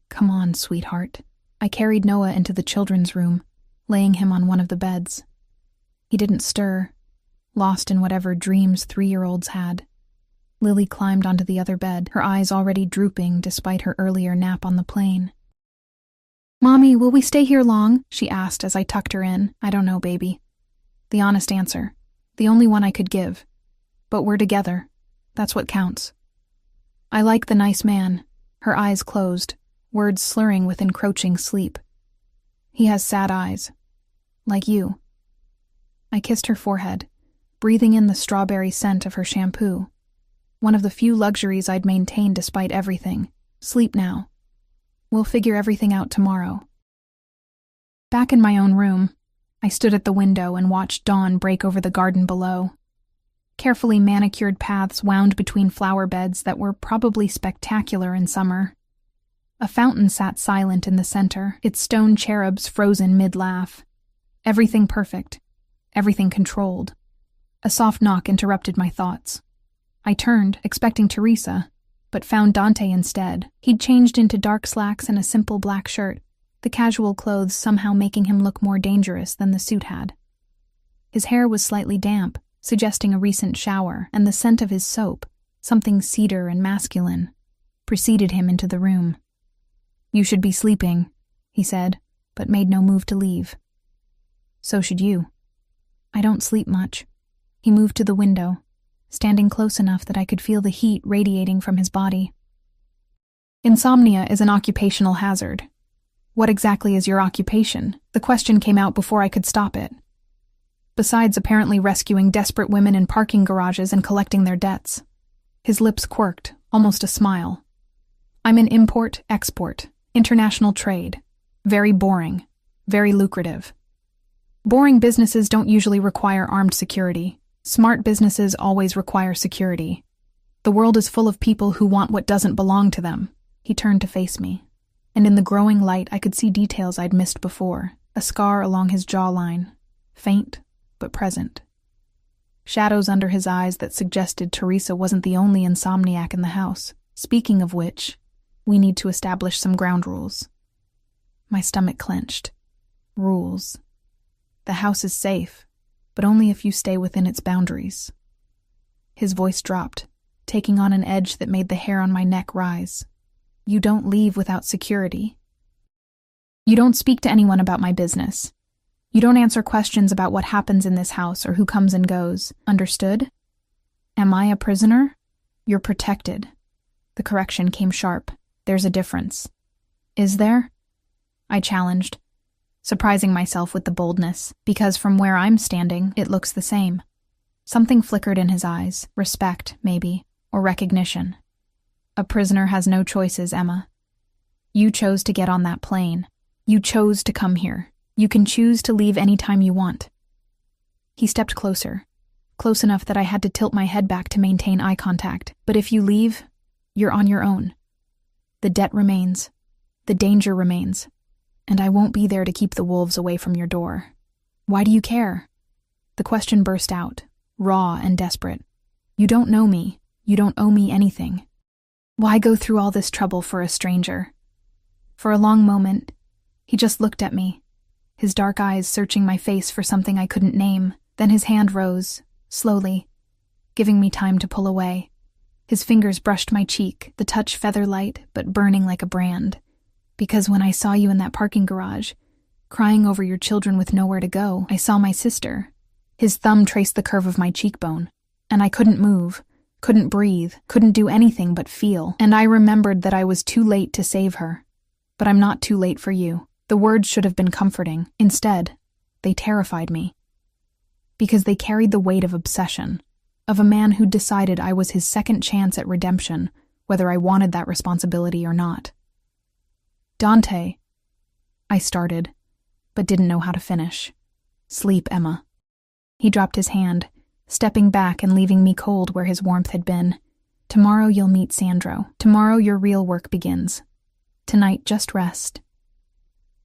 Come on, sweetheart. I carried Noah into the children's room, laying him on one of the beds. He didn't stir, lost in whatever dreams 3-year-olds had. Lily climbed onto the other bed, her eyes already drooping despite her earlier nap on the plane. Mommy, will we stay here long? She asked as I tucked her in. I don't know, baby. The honest answer. The only one I could give. But we're together. That's what counts. I like the nice man. Her eyes closed, words slurring with encroaching sleep. He has sad eyes. Like you. I kissed her forehead, breathing in the strawberry scent of her shampoo. One of the few luxuries I'd maintained despite everything. Sleep now. We'll figure everything out tomorrow. Back in my own room, I stood at the window and watched dawn break over the garden below. Carefully manicured paths wound between flower beds that were probably spectacular in summer. A fountain sat silent in the center, its stone cherubs frozen mid-laugh. Everything perfect. Everything controlled. A soft knock interrupted my thoughts. I turned, expecting Teresa, but found Dante instead. He'd changed into dark slacks and a simple black shirt, the casual clothes somehow making him look more dangerous than the suit had. His hair was slightly damp, suggesting a recent shower, and the scent of his soap, something cedar and masculine, preceded him into the room. You should be sleeping, he said, but made no move to leave. So should you. I don't sleep much. He moved to the window, standing close enough that I could feel the heat radiating from his body. Insomnia is an occupational hazard. What exactly is your occupation? The question came out before I could stop it. Besides apparently rescuing desperate women in parking garages and collecting their debts. His lips quirked, almost a smile. I'm in import-export, international trade. Very boring, very lucrative. Boring businesses don't usually require armed security. Smart businesses always require security. The world is full of people who want what doesn't belong to them. He turned to face me, and in the growing light I could see details I'd missed before, a scar along his jawline, faint but present. Shadows under his eyes that suggested Teresa wasn't the only insomniac in the house. Speaking of which, we need to establish some ground rules. My stomach clenched. Rules. The house is safe, but only if you stay within its boundaries. His voice dropped, taking on an edge that made the hair on my neck rise. You don't leave without security. You don't speak to anyone about my business. You don't answer questions about what happens in this house or who comes and goes. Understood? Am I a prisoner? You're protected. The correction came sharp. There's a difference. Is there? I challenged, surprising myself with the boldness, because from where I'm standing, it looks the same. Something flickered in his eyes, respect, maybe, or recognition. A prisoner has no choices, Emma. You chose to get on that plane. You chose to come here. You can choose to leave any time you want. He stepped closer, close enough that I had to tilt my head back to maintain eye contact. But if you leave, you're on your own. The debt remains. The danger remains. And I won't be there to keep the wolves away from your door. Why do you care? The question burst out, raw and desperate. You don't know me. You don't owe me anything. Why go through all this trouble for a stranger? For a long moment, he just looked at me, his dark eyes searching my face for something I couldn't name. Then his hand rose, slowly, giving me time to pull away. His fingers brushed my cheek, the touch feather-light but burning like a brand. Because when I saw you in that parking garage, crying over your children with nowhere to go, I saw my sister. His thumb traced the curve of my cheekbone, and I couldn't move, couldn't breathe, couldn't do anything but feel. And I remembered that I was too late to save her. But I'm not too late for you. The words should have been comforting. Instead, they terrified me. Because they carried the weight of obsession, of a man who'd decided I was his second chance at redemption, whether I wanted that responsibility or not. Dante, I started, but didn't know how to finish. Sleep, Emma. He dropped his hand, stepping back and leaving me cold where his warmth had been. Tomorrow you'll meet Sandro. Tomorrow your real work begins. Tonight, just rest.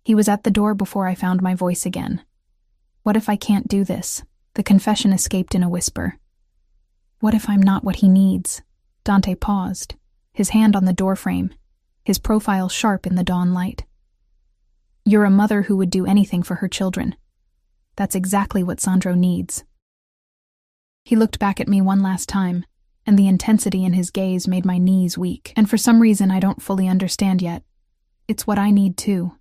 He was at the door before I found my voice again. What if I can't do this? The confession escaped in a whisper. What if I'm not what he needs? Dante paused, his hand on the doorframe, his profile sharp in the dawn light. You're a mother who would do anything for her children. That's exactly what Sandro needs. He looked back at me one last time, and the intensity in his gaze made my knees weak. And for some reason I don't fully understand yet, it's what I need too.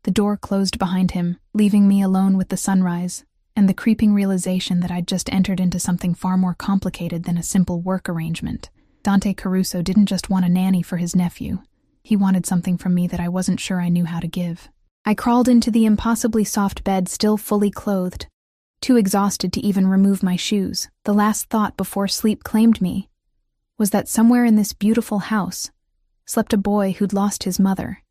The door closed behind him, leaving me alone with the sunrise, and the creeping realization that I'd just entered into something far more complicated than a simple work arrangement. Dante Caruso didn't just want a nanny for his nephew. He wanted something from me that I wasn't sure I knew how to give. I crawled into the impossibly soft bed, still fully clothed, too exhausted to even remove my shoes. The last thought before sleep claimed me was that somewhere in this beautiful house slept a boy who'd lost his mother,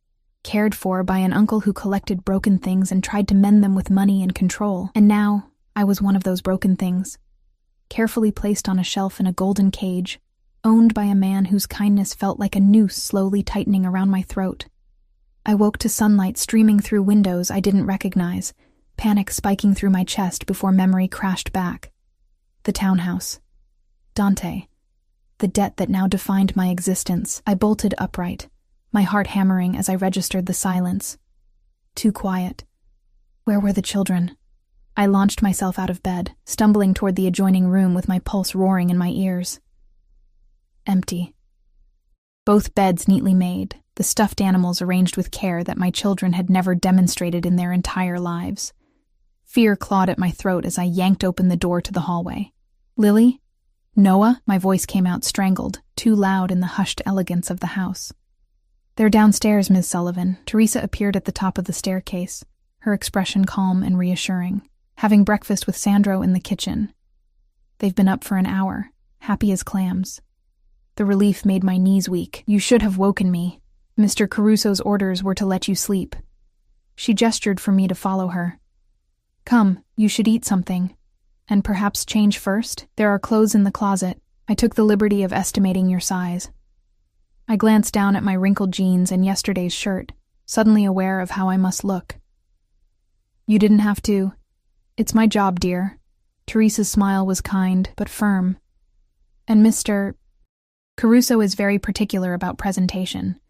cared for by an uncle who collected broken things and tried to mend them with money and control. And now I was one of those broken things, carefully placed on a shelf in a golden cage, owned by a man whose kindness felt like a noose slowly tightening around my throat. I woke to sunlight streaming through windows I didn't recognize, panic spiking through my chest before memory crashed back. The townhouse. Dante. The debt that now defined my existence. I bolted upright, my heart hammering as I registered the silence. Too quiet. Where were the children? I launched myself out of bed, stumbling toward the adjoining room with my pulse roaring in my ears. Empty. Both beds neatly made, the stuffed animals arranged with care that my children had never demonstrated in their entire lives. Fear clawed at my throat as I yanked open the door to the hallway. Lily? Noah? My voice came out strangled, too loud in the hushed elegance of the house. They're downstairs, Ms. Sullivan. Teresa appeared at the top of the staircase, her expression calm and reassuring, having breakfast with Sandro in the kitchen. They've been up for an hour, happy as clams. The relief made my knees weak. You should have woken me. Mr. Caruso's orders were to let you sleep. She gestured for me to follow her. Come, you should eat something. And perhaps change first? There are clothes in the closet. I took the liberty of estimating your size. I glanced down at my wrinkled jeans and yesterday's shirt, suddenly aware of how I must look. You didn't have to. It's my job, dear. Teresa's smile was kind, but firm. And Mr. Caruso is very particular about presentation.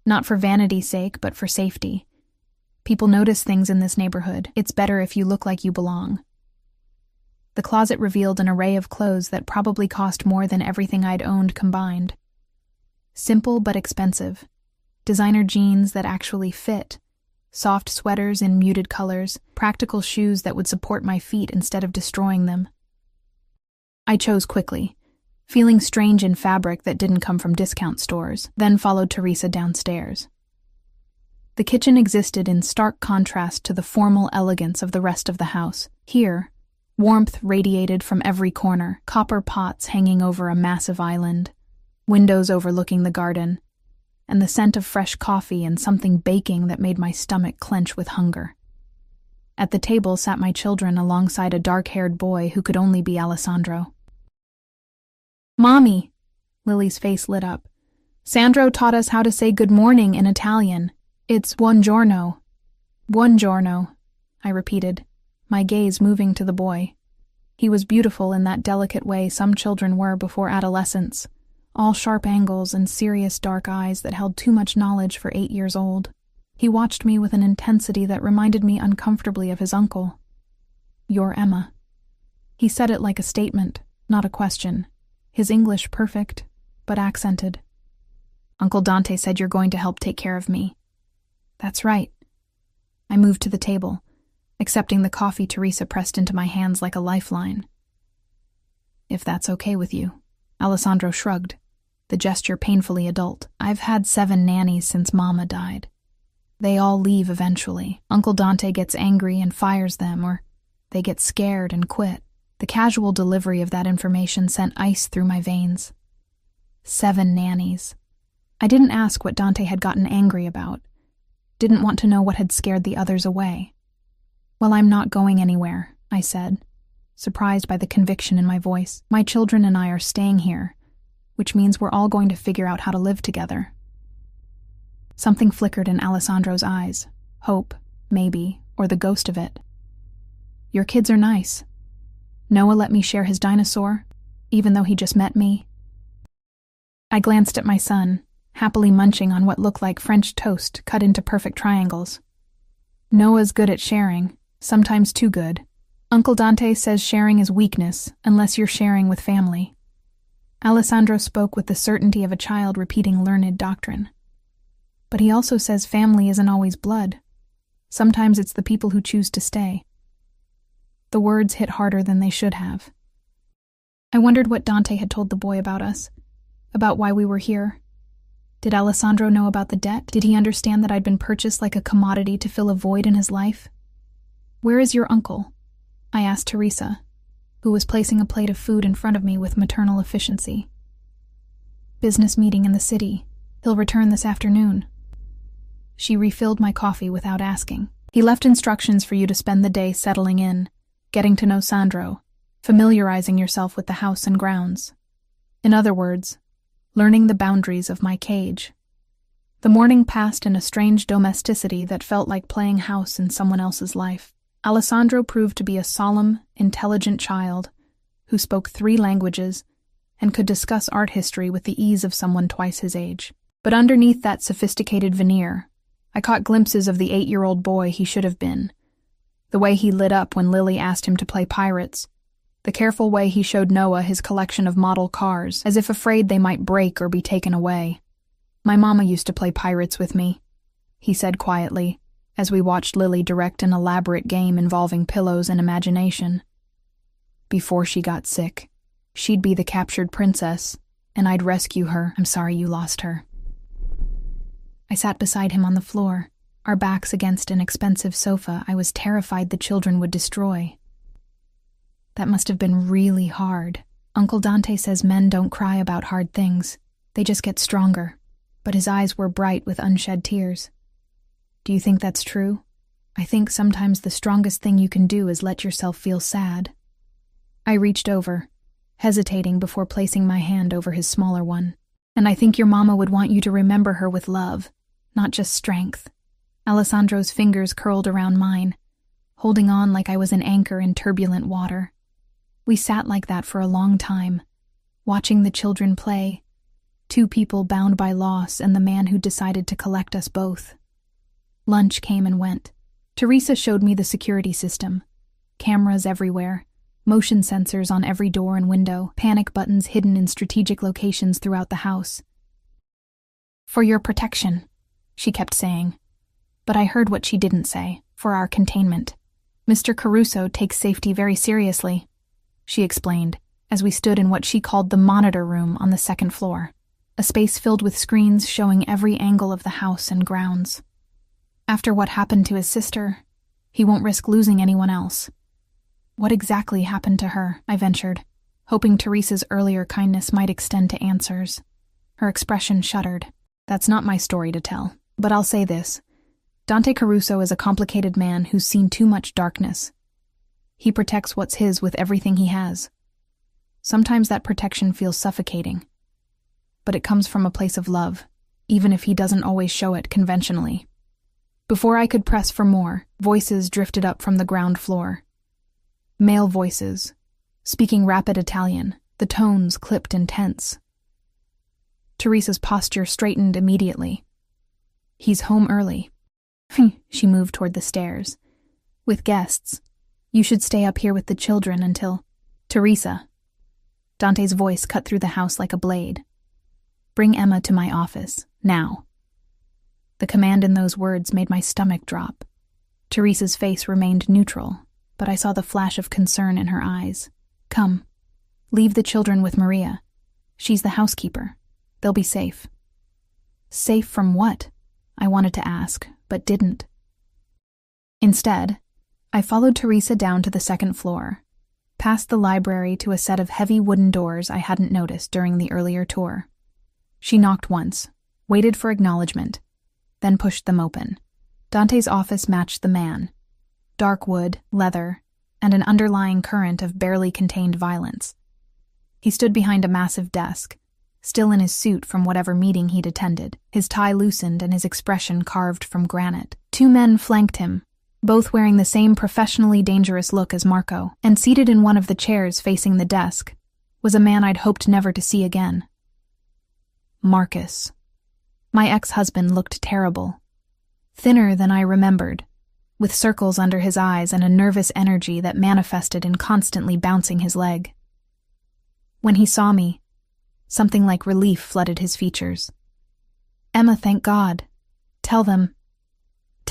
Not for vanity's sake, but for safety. People notice things in this neighborhood. It's better if you look like you belong. The closet revealed an array of clothes that probably cost more than everything I'd owned combined. Simple but expensive. Designer jeans that actually fit. Soft sweaters in muted colors, practical shoes that would support my feet instead of destroying them. I chose quickly, feeling strange in fabric that didn't come from discount stores, then followed Teresa downstairs. The kitchen existed in stark contrast to the formal elegance of the rest of the house. Here, warmth radiated from every corner, copper pots hanging over a massive island, windows overlooking the garden, and the scent of fresh coffee and something baking that made my stomach clench with hunger. At the table sat my children alongside a dark-haired boy who could only be Alessandro. "Mommy," Lily's face lit up. "Sandro taught us how to say good morning in Italian. It's buongiorno." "Buongiorno," I repeated, my gaze moving to the boy. He was beautiful in that delicate way some children were before adolescence, all sharp angles and serious dark eyes that held too much knowledge for 8 years old. He watched me with an intensity that reminded me uncomfortably of his uncle. "You're Emma." He said it like a statement, not a question, his English perfect, but accented. "Uncle Dante said you're going to help take care of me." "That's right." I moved to the table, accepting the coffee Teresa pressed into my hands like a lifeline. "If that's okay with you." Alessandro shrugged, the gesture painfully adult. "I've had 7 nannies since Mama died. They all leave eventually. Uncle Dante gets angry and fires them, or they get scared and quit." The casual delivery of that information sent ice through my veins. 7 nannies. I didn't ask what Dante had gotten angry about. Didn't want to know what had scared the others away. "Well, I'm not going anywhere," I said, surprised by the conviction in my voice. "My children and I are staying here, which means we're all going to figure out how to live together." Something flickered in Alessandro's eyes. Hope, maybe, or the ghost of it. "Your kids are nice. Noah let me share his dinosaur, even though he just met me." I glanced at my son, happily munching on what looked like French toast cut into perfect triangles. "Noah's good at sharing, sometimes too good. Uncle Dante says sharing is weakness unless you're sharing with family." Alessandro spoke with the certainty of a child repeating learned doctrine. "But he also says family isn't always blood. Sometimes it's the people who choose to stay." The words hit harder than they should have. I wondered what Dante had told the boy about us, about why we were here. Did Alessandro know about the debt? Did he understand that I'd been purchased like a commodity to fill a void in his life? "Where is your uncle?" I asked Teresa, who was placing a plate of food in front of me with maternal efficiency. "Business meeting in the city. He'll return this afternoon." She refilled my coffee without asking. "He left instructions for you to spend the day settling in, getting to know Sandro, familiarizing yourself with the house and grounds. In other words, learning the boundaries of my cage." The morning passed in a strange domesticity that felt like playing house in someone else's life. Alessandro proved to be a solemn, intelligent child who spoke 3 languages and could discuss art history with the ease of someone twice his age. But underneath that sophisticated veneer, I caught glimpses of the 8-year-old boy he should have been. The way he lit up when Lily asked him to play pirates. The careful way he showed Noah his collection of model cars, as if afraid they might break or be taken away. "My mama used to play pirates with me," he said quietly, as we watched Lily direct an elaborate game involving pillows and imagination. "Before she got sick, she'd be the captured princess, and I'd rescue her. I'm sorry you lost her." I sat beside him on the floor, our backs against an expensive sofa I was terrified the children would destroy. "That must have been really hard. Uncle Dante says men don't cry about hard things. They just get stronger." But his eyes were bright with unshed tears. "Do you think that's true? I think sometimes the strongest thing you can do is let yourself feel sad." I reached over, hesitating before placing my hand over his smaller one. "And I think your mama would want you to remember her with love, not just strength." Alessandro's fingers curled around mine, holding on like I was an anchor in turbulent water. We sat like that for a long time, watching the children play, 2 people bound by loss and the man who decided to collect us both. Lunch came and went. Teresa showed me the security system. Cameras everywhere, motion sensors on every door and window, panic buttons hidden in strategic locations throughout the house. "For your protection," she kept saying. But I heard what she didn't say, for our containment. Mr. Caruso takes safety very seriously, she explained, as we stood in what she called the monitor room on the second floor, a space filled with screens showing every angle of the house and grounds. After what happened to his sister, he won't risk losing anyone else. What exactly happened to her? I ventured, hoping Teresa's earlier kindness might extend to answers. Her expression shuddered. That's not my story to tell, but I'll say this. Dante Caruso is a complicated man who's seen too much darkness. He protects what's his with everything he has. Sometimes that protection feels suffocating, but it comes from a place of love, even if he doesn't always show it conventionally. Before I could press for more, voices drifted up from the ground floor. Male voices, speaking rapid Italian, the tones clipped and tense. Teresa's posture straightened immediately. He's home early. She moved toward the stairs. With guests. You should stay up here with the children until... Teresa. Dante's voice cut through the house like a blade. Bring Emma to my office, now. The command in those words made my stomach drop. Teresa's face remained neutral, but I saw the flash of concern in her eyes. Come. Leave the children with Maria. She's the housekeeper. They'll be safe. Safe from what? I wanted to ask, but didn't. Instead, I followed Teresa down to the second floor, past the library to a set of heavy wooden doors I hadn't noticed during the earlier tour. She knocked once, waited for acknowledgement, then pushed them open. Dante's office matched the man. Dark wood, leather, and an underlying current of barely contained violence. He stood behind a massive desk, still in his suit from whatever meeting he'd attended, his tie loosened and his expression carved from granite. Two men flanked him, both wearing the same professionally dangerous look as Marco, and seated in one of the chairs facing the desk was a man I'd hoped never to see again. Marcus. My ex-husband looked terrible. Thinner than I remembered, with circles under his eyes and a nervous energy that manifested in constantly bouncing his leg. When he saw me, something like relief flooded his features. Emma, thank God. Tell them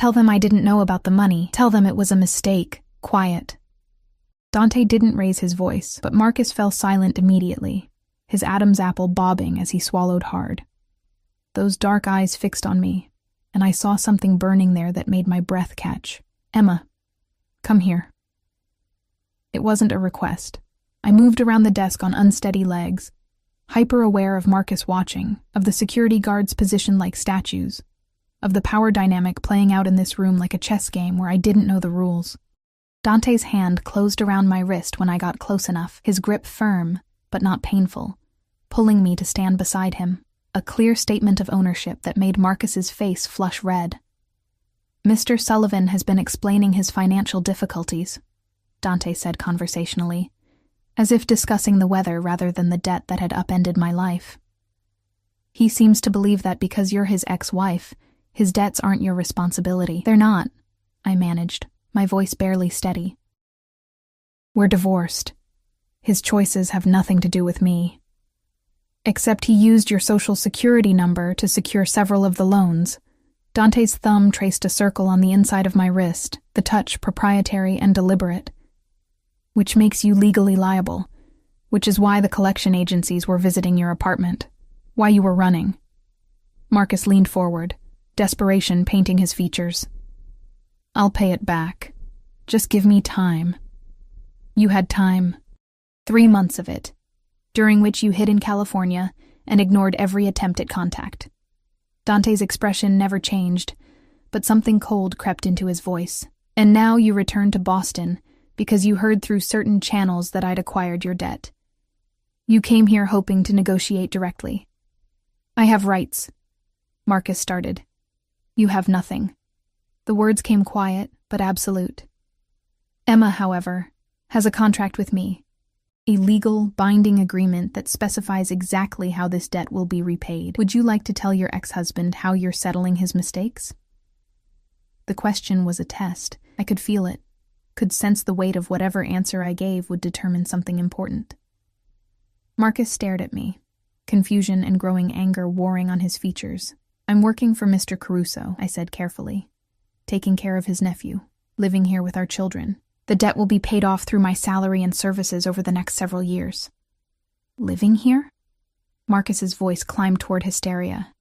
I didn't know about the money. Tell them it was a mistake. Quiet. Dante didn't raise his voice, but Marcus fell silent immediately, his Adam's apple bobbing as he swallowed hard. Those dark eyes fixed on me, and I saw something burning there that made my breath catch. Emma, come here. It wasn't a request. I moved around the desk on unsteady legs, hyper-aware of Marcus watching, of the security guards positioned like statues, of the power dynamic playing out in this room like a chess game where I didn't know the rules. Dante's hand closed around my wrist when I got close enough, his grip firm, but not painful, pulling me to stand beside him, a clear statement of ownership that made Marcus's face flush red. Mr. Sullivan has been explaining his financial difficulties, Dante said conversationally, as if discussing the weather rather than the debt that had upended my life. He seems to believe that because you're his ex-wife, his debts aren't your responsibility. They're not, I managed, my voice barely steady. We're divorced. His choices have nothing to do with me. Except he used your social security number to secure several of the loans. Dante's thumb traced a circle on the inside of my wrist, the touch proprietary and deliberate. Which makes you legally liable, which is why the collection agencies were visiting your apartment, why you were running. Marcus leaned forward, desperation painting his features. I'll pay it back. Just give me time. You had time. 3 months of it, during which you hid in California and ignored every attempt at contact. Dante's expression never changed, but something cold crept into his voice. And now you return to Boston because you heard through certain channels that I'd acquired your debt. You came here hoping to negotiate directly. I have rights. Marcus started. You have nothing. The words came quiet, but absolute. Emma, however, has a contract with me. A legal, binding agreement that specifies exactly how this debt will be repaid. Would you like to tell your ex-husband how you're settling his mistakes? The question was a test. I could feel it, could sense the weight of whatever answer I gave would determine something important. Marcus stared at me, confusion and growing anger warring on his features. I'm working for Mr. Caruso, I said carefully. taking care of his nephew, living here with our children. The debt will be paid off through my salary and services over the next several years. Living here? Marcus's voice climbed toward hysteria.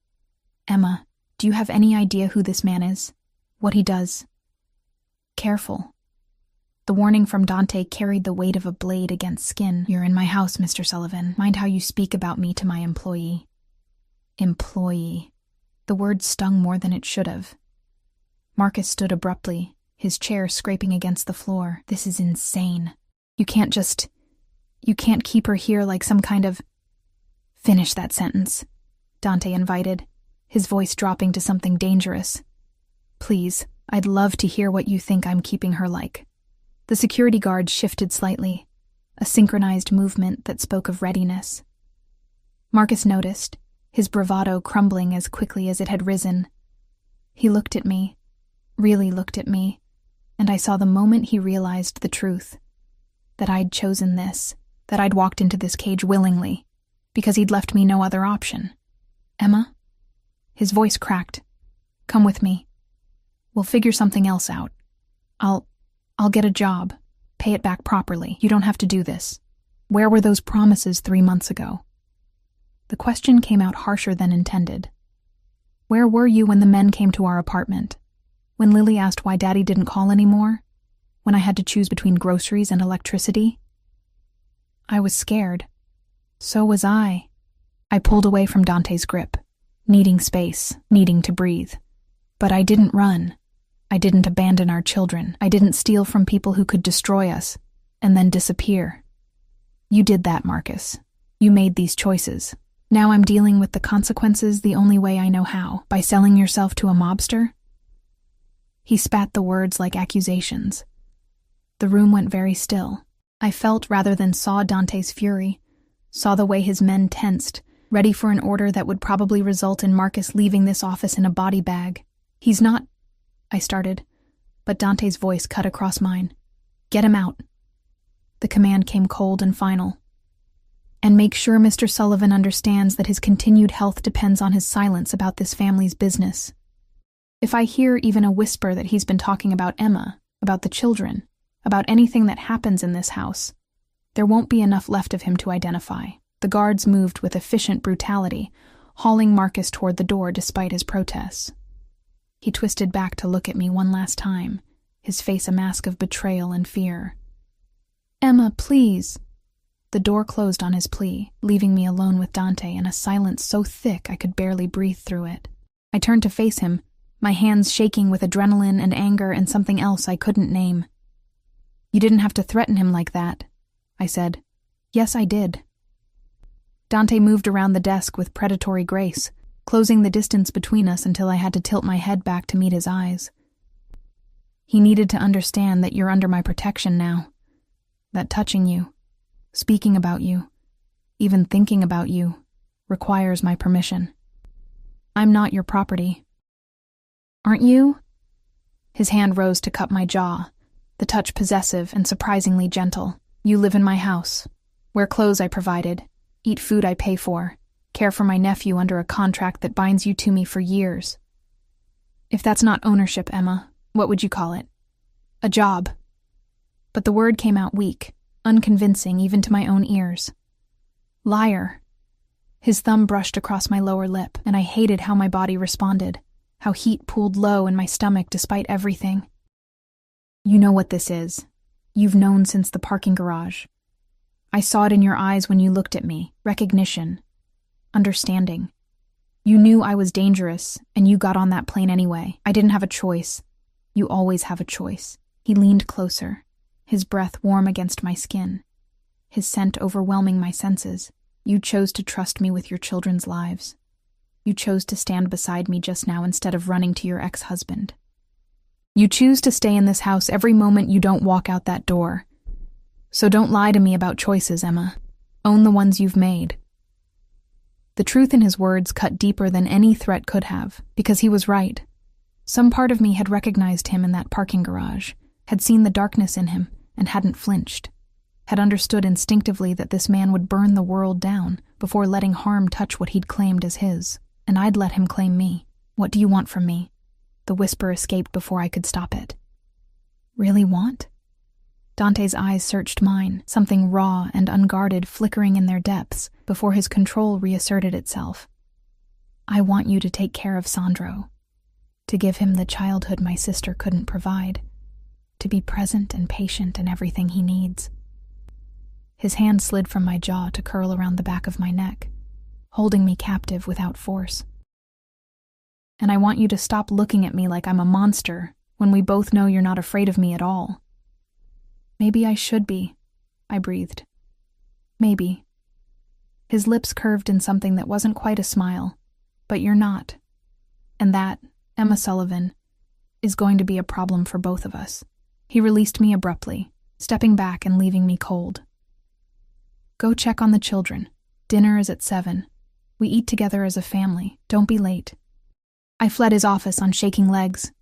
Emma, do you have any idea who this man is? What he does? Careful. The warning from Dante carried the weight of a blade against skin. You're in my house, Mr. Sullivan. Mind how you speak about me to my employee. Employee. The word stung more than it should have. Marcus stood abruptly, his chair scraping against the floor. This is insane. You can't keep her here like some kind of... Finish that sentence, Dante invited, his voice dropping to something dangerous. Please, I'd love to hear what you think I'm keeping her like. The security guard shifted slightly, a synchronized movement that spoke of readiness. Marcus noticed, his bravado crumbling as quickly as it had risen. He looked at me, really looked at me, and I saw the moment he realized the truth. That I'd chosen this, that I'd walked into this cage willingly, because he'd left me no other option. Emma? His voice cracked. Come with me. We'll figure something else out. I'll get a job, pay it back properly. You don't have to do this. Where were those promises 3 months ago? The question came out harsher than intended. Where were you when the men came to our apartment? When Lily asked why Daddy didn't call anymore? When I had to choose between groceries and electricity? I was scared. So was I. I pulled away from Dante's grip, needing space, needing to breathe. But I didn't run. I didn't abandon our children. I didn't steal from people who could destroy us, and then disappear. You did that, Marcus. You made these choices. Now I'm dealing with the consequences the only way I know how, by selling yourself to a mobster? He spat the words like accusations. The room went very still. I felt rather than saw Dante's fury, saw the way his men tensed, ready for an order that would probably result in Marcus leaving this office in a body bag. He's not... I started, but Dante's voice cut across mine. Get him out. The command came cold and final. And make sure Mr. Sullivan understands that his continued health depends on his silence about this family's business. If I hear even a whisper that he's been talking about Emma, about the children, about anything that happens in this house, there won't be enough left of him to identify. The guards moved with efficient brutality, hauling Marcus toward the door despite his protests. He twisted back to look at me one last time, his face a mask of betrayal and fear. Emma, please. The door closed on his plea, leaving me alone with Dante in a silence so thick I could barely breathe through it. I turned to face him, my hands shaking with adrenaline and anger and something else I couldn't name. You didn't have to threaten him like that, I said. Yes, I did. Dante moved around the desk with predatory grace, closing the distance between us until I had to tilt my head back to meet his eyes. He needed to understand that you're under my protection now, that touching you, speaking about you, even thinking about you, requires my permission. I'm not your property. Aren't you? His hand rose to cup my jaw, the touch possessive and surprisingly gentle. You live in my house, wear clothes I provided, eat food I pay for, care for my nephew under a contract that binds you to me for years. If that's not ownership, Emma, what would you call it? A job. But the word came out weak, unconvincing even to my own ears. Liar. His thumb brushed across my lower lip, and I hated how my body responded, how heat pooled low in my stomach despite everything. You know what this is. You've known since the parking garage. I saw it in your eyes when you looked at me. Recognition. Understanding. You knew I was dangerous, and you got on that plane anyway. I didn't have a choice. You always have a choice. He leaned closer, his breath warm against my skin, his scent overwhelming my senses. You chose to trust me with your children's lives. You chose to stand beside me just now instead of running to your ex-husband. You choose to stay in this house every moment you don't walk out that door. So don't lie to me about choices, Emma. Own the ones you've made. The truth in his words cut deeper than any threat could have, because he was right. Some part of me had recognized him in that parking garage, had seen the darkness in him, and hadn't flinched, had understood instinctively that this man would burn the world down before letting harm touch what he'd claimed as his, and I'd let him claim me. What do you want from me? The whisper escaped before I could stop it. Really want? Dante's eyes searched mine, something raw and unguarded flickering in their depths before his control reasserted itself. I want you to take care of Sandro, to give him the childhood my sister couldn't provide, to be present and patient in everything he needs. His hand slid from my jaw to curl around the back of my neck, holding me captive without force. And I want you to stop looking at me like I'm a monster when we both know you're not afraid of me at all. Maybe I should be, I breathed. Maybe. His lips curved in something that wasn't quite a smile, but you're not. And that, Emma Sullivan, is going to be a problem for both of us. He released me abruptly, stepping back and leaving me cold. Go check on the children. Dinner is at 7. We eat together as a family. Don't be late. I fled his office on shaking legs,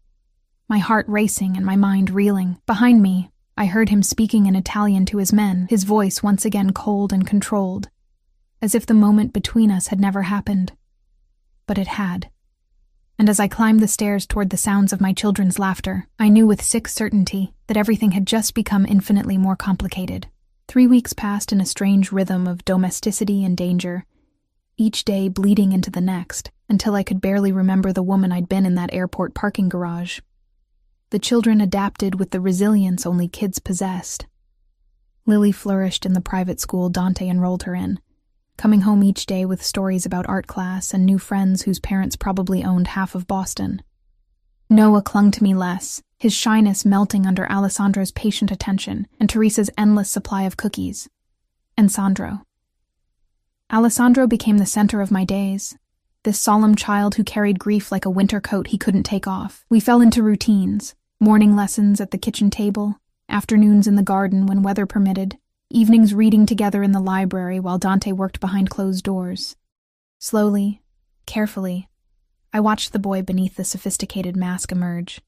my heart racing and my mind reeling. Behind me, I heard him speaking in Italian to his men, his voice once again cold and controlled, as if the moment between us had never happened. But it had. And as I climbed the stairs toward the sounds of my children's laughter, I knew with sick certainty that everything had just become infinitely more complicated. 3 weeks passed in a strange rhythm of domesticity and danger, each day bleeding into the next, until I could barely remember the woman I'd been in that airport parking garage. The children adapted with the resilience only kids possessed. Lily flourished in the private school Dante enrolled her in, coming home each day with stories about art class and new friends whose parents probably owned half of Boston. Noah clung to me less, his shyness melting under Alessandro's patient attention and Teresa's endless supply of cookies. And Sandro. Alessandro became the center of my days, this solemn child who carried grief like a winter coat he couldn't take off. We fell into routines, morning lessons at the kitchen table, afternoons in the garden when weather permitted, evenings reading together in the library while Dante worked behind closed doors. Slowly, carefully, I watched the boy beneath the sophisticated mask emerge.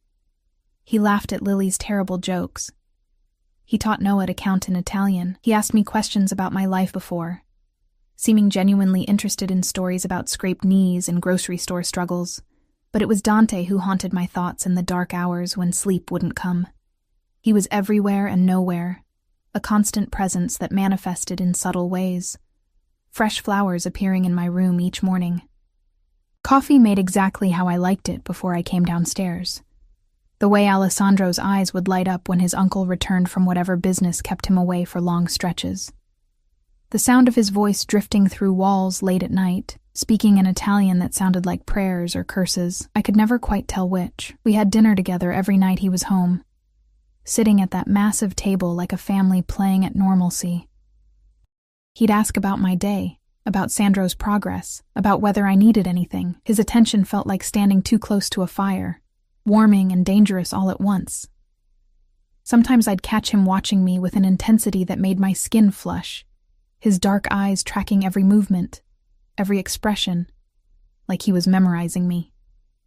He laughed at Lily's terrible jokes. He taught Noah to count in Italian. He asked me questions about my life before, seeming genuinely interested in stories about scraped knees and grocery store struggles. But it was Dante who haunted my thoughts in the dark hours when sleep wouldn't come. He was everywhere and nowhere, a constant presence that manifested in subtle ways. Fresh flowers appearing in my room each morning. Coffee made exactly how I liked it before I came downstairs. The way Alessandro's eyes would light up when his uncle returned from whatever business kept him away for long stretches. The sound of his voice drifting through walls late at night, speaking in Italian that sounded like prayers or curses. I could never quite tell which. We had dinner together every night he was home, sitting at that massive table like a family playing at normalcy. He'd ask about my day, about Sandro's progress, about whether I needed anything. His attention felt like standing too close to a fire, warming and dangerous all at once. Sometimes I'd catch him watching me with an intensity that made my skin flush, his dark eyes tracking every movement, every expression, like he was memorizing me.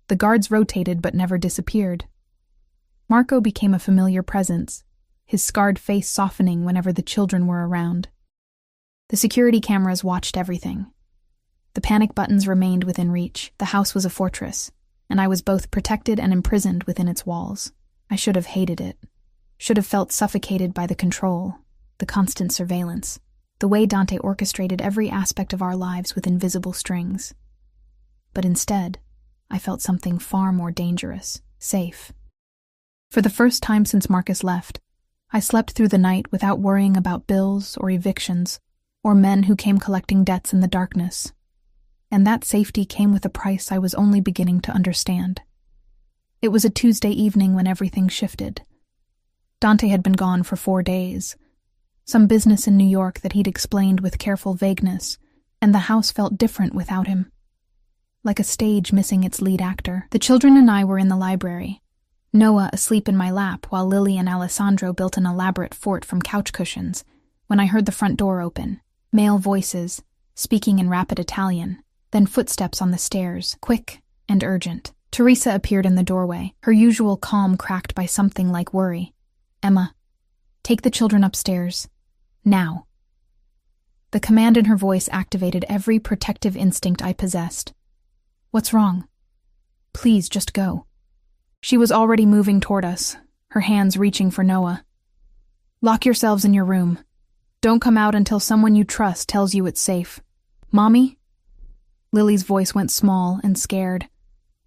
The guards rotated but never disappeared. Marco became a familiar presence, his scarred face softening whenever the children were around. The security cameras watched everything. The panic buttons remained within reach. The house was a fortress, and I was both protected and imprisoned within its walls. I should have hated it, should have felt suffocated by the control, the constant surveillance, the way Dante orchestrated every aspect of our lives with invisible strings. But instead, I felt something far more dangerous, safe. For the first time since Marcus left, I slept through the night without worrying about bills or evictions, or men who came collecting debts in the darkness. And that safety came with a price I was only beginning to understand. It was a Tuesday evening when everything shifted. Dante had been gone for 4 days. Some business in New York that he'd explained with careful vagueness, and the house felt different without him. Like a stage missing its lead actor. The children and I were in the library, Noah asleep in my lap while Lily and Alessandro built an elaborate fort from couch cushions, when I heard the front door open, male voices, speaking in rapid Italian, then footsteps on the stairs, quick and urgent. Teresa appeared in the doorway, her usual calm cracked by something like worry. "Emma, take the children upstairs. Now." The command in her voice activated every protective instinct I possessed. "What's wrong? Please, just go." She was already moving toward us, her hands reaching for Noah. "Lock yourselves in your room. Don't come out until someone you trust tells you it's safe. Mommy?" Lily's voice went small and scared,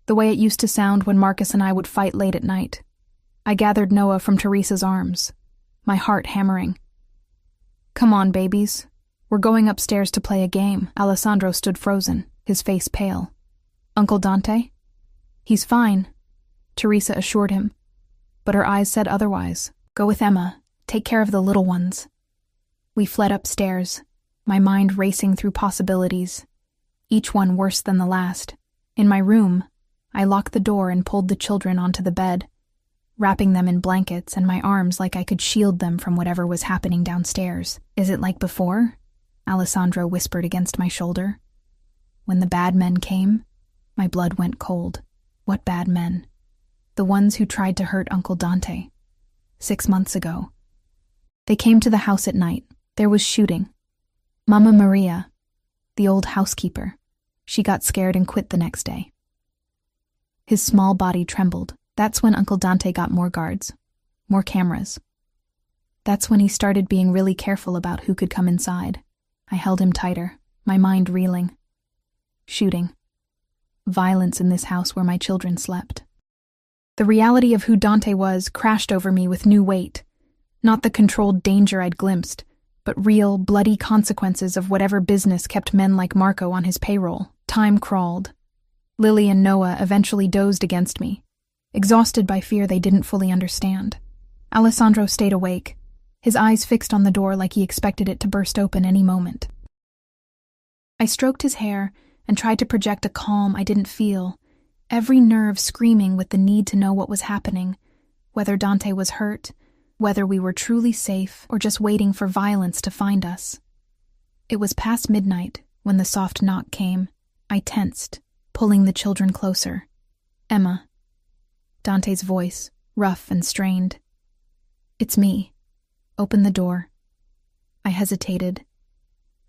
the way it used to sound when Marcus and I would fight late at night. I gathered Noah from Teresa's arms, my heart hammering. "Come on, babies. We're going upstairs to play a game." Alessandro stood frozen, his face pale. "Uncle Dante?" "He's fine," Teresa assured him, but her eyes said otherwise. "Go with Emma. Take care of the little ones." We fled upstairs, my mind racing through possibilities, each one worse than the last. In my room, I locked the door and pulled the children onto the bed, wrapping them in blankets and my arms like I could shield them from whatever was happening downstairs. "Is it like before?" Alessandro whispered against my shoulder. "When the bad men came?" My blood went cold. What bad men? The ones who tried to hurt Uncle Dante. 6 months ago. They came to the house at night. There was shooting. Mama Maria, the old housekeeper, she got scared and quit the next day. His small body trembled. That's when Uncle Dante got more guards, more cameras. That's when he started being really careful about who could come inside. I held him tighter, my mind reeling. Shooting. Violence in this house where my children slept. The reality of who Dante was crashed over me with new weight. Not the controlled danger I'd glimpsed, but real, bloody consequences of whatever business kept men like Marco on his payroll. Time crawled. Lily and Noah eventually dozed against me, exhausted by fear they didn't fully understand. Alessandro stayed awake, his eyes fixed on the door like he expected it to burst open any moment. I stroked his hair and tried to project a calm I didn't feel, every nerve screaming with the need to know what was happening, whether Dante was hurt, whether we were truly safe, or just waiting for violence to find us. It was past midnight when the soft knock came. I tensed, pulling the children closer. "Emma." Dante's voice, rough and strained. "It's me. Open the door." I hesitated,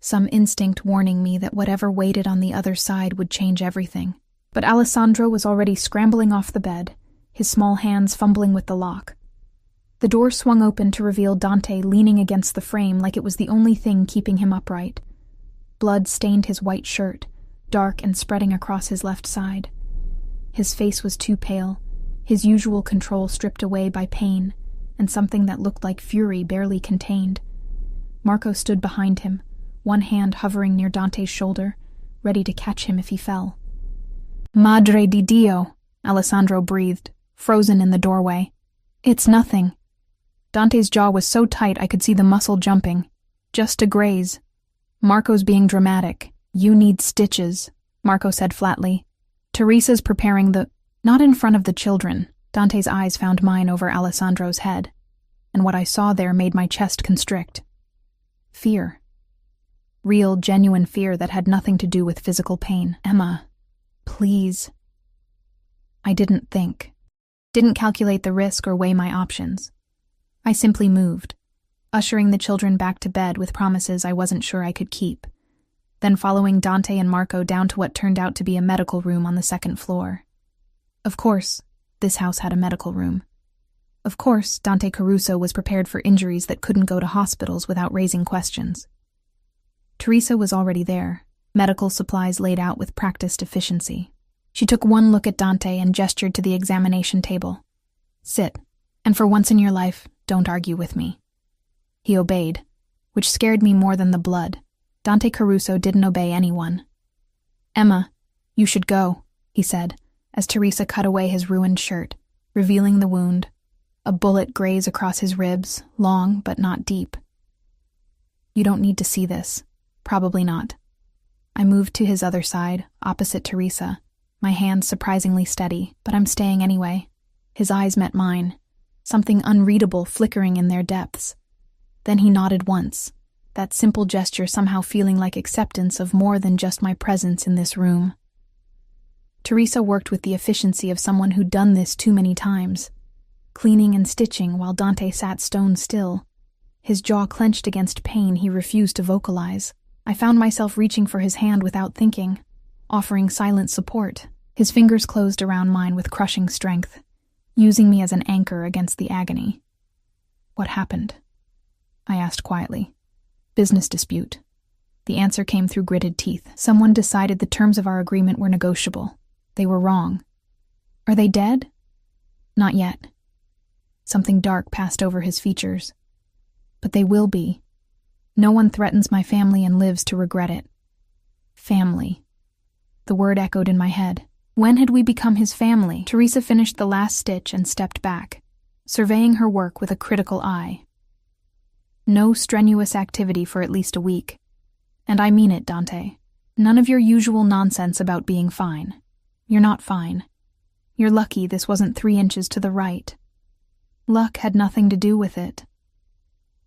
some instinct warning me that whatever waited on the other side would change everything. But Alessandro was already scrambling off the bed, his small hands fumbling with the lock. The door swung open to reveal Dante leaning against the frame like it was the only thing keeping him upright. Blood stained his white shirt, dark and spreading across his left side. His face was too pale, his usual control stripped away by pain, and something that looked like fury barely contained. Marco stood behind him, one hand hovering near Dante's shoulder, ready to catch him if he fell. "Madre di Dio," Alessandro breathed, frozen in the doorway. "It's nothing." Dante's jaw was so tight I could see the muscle jumping. "Just a graze." Marco's being dramatic. "You need stitches," Marco said flatly. "Teresa's preparing the—" Not in front of the children. Dante's eyes found mine over Alessandro's head, and what I saw there made my chest constrict. Fear. Real, genuine fear that had nothing to do with physical pain. "Emma, please." I didn't think. Didn't calculate the risk or weigh my options. I simply moved, ushering the children back to bed with promises I wasn't sure I could keep, then following Dante and Marco down to what turned out to be a medical room on the 2nd floor. Of course, this house had a medical room. Of course, Dante Caruso was prepared for injuries that couldn't go to hospitals without raising questions. Teresa was already there, medical supplies laid out with practiced efficiency. She took one look at Dante and gestured to the examination table. "Sit, and for once in your life, don't argue with me." He obeyed, which scared me more than the blood. Dante Caruso didn't obey anyone. "Emma, you should go," he said, as Teresa cut away his ruined shirt, revealing the wound. A bullet grazed across his ribs, long but not deep. "You don't need to see this. Probably not." I moved to his other side, opposite Teresa, my hands surprisingly steady, but I'm staying anyway. His eyes met mine, something unreadable flickering in their depths. Then he nodded once, that simple gesture somehow feeling like acceptance of more than just my presence in this room. Teresa worked with the efficiency of someone who'd done this too many times, cleaning and stitching while Dante sat stone still. His jaw clenched against pain he refused to vocalize. I found myself reaching for his hand without thinking, offering silent support. His fingers closed around mine with crushing strength, using me as an anchor against the agony. "What happened?" I asked quietly. "Business dispute." The answer came through gritted teeth. "Someone decided the terms of our agreement were negotiable. They were wrong." "Are they dead?" "Not yet." Something dark passed over his features. "But they will be. No one threatens my family and lives to regret it." Family. The word echoed in my head. When had we become his family? Teresa finished the last stitch and stepped back, surveying her work with a critical eye. "No strenuous activity for at least a week. And I mean it, Dante. None of your usual nonsense about being fine. You're not fine. You're lucky this wasn't 3 inches to the right. Luck had nothing to do with it."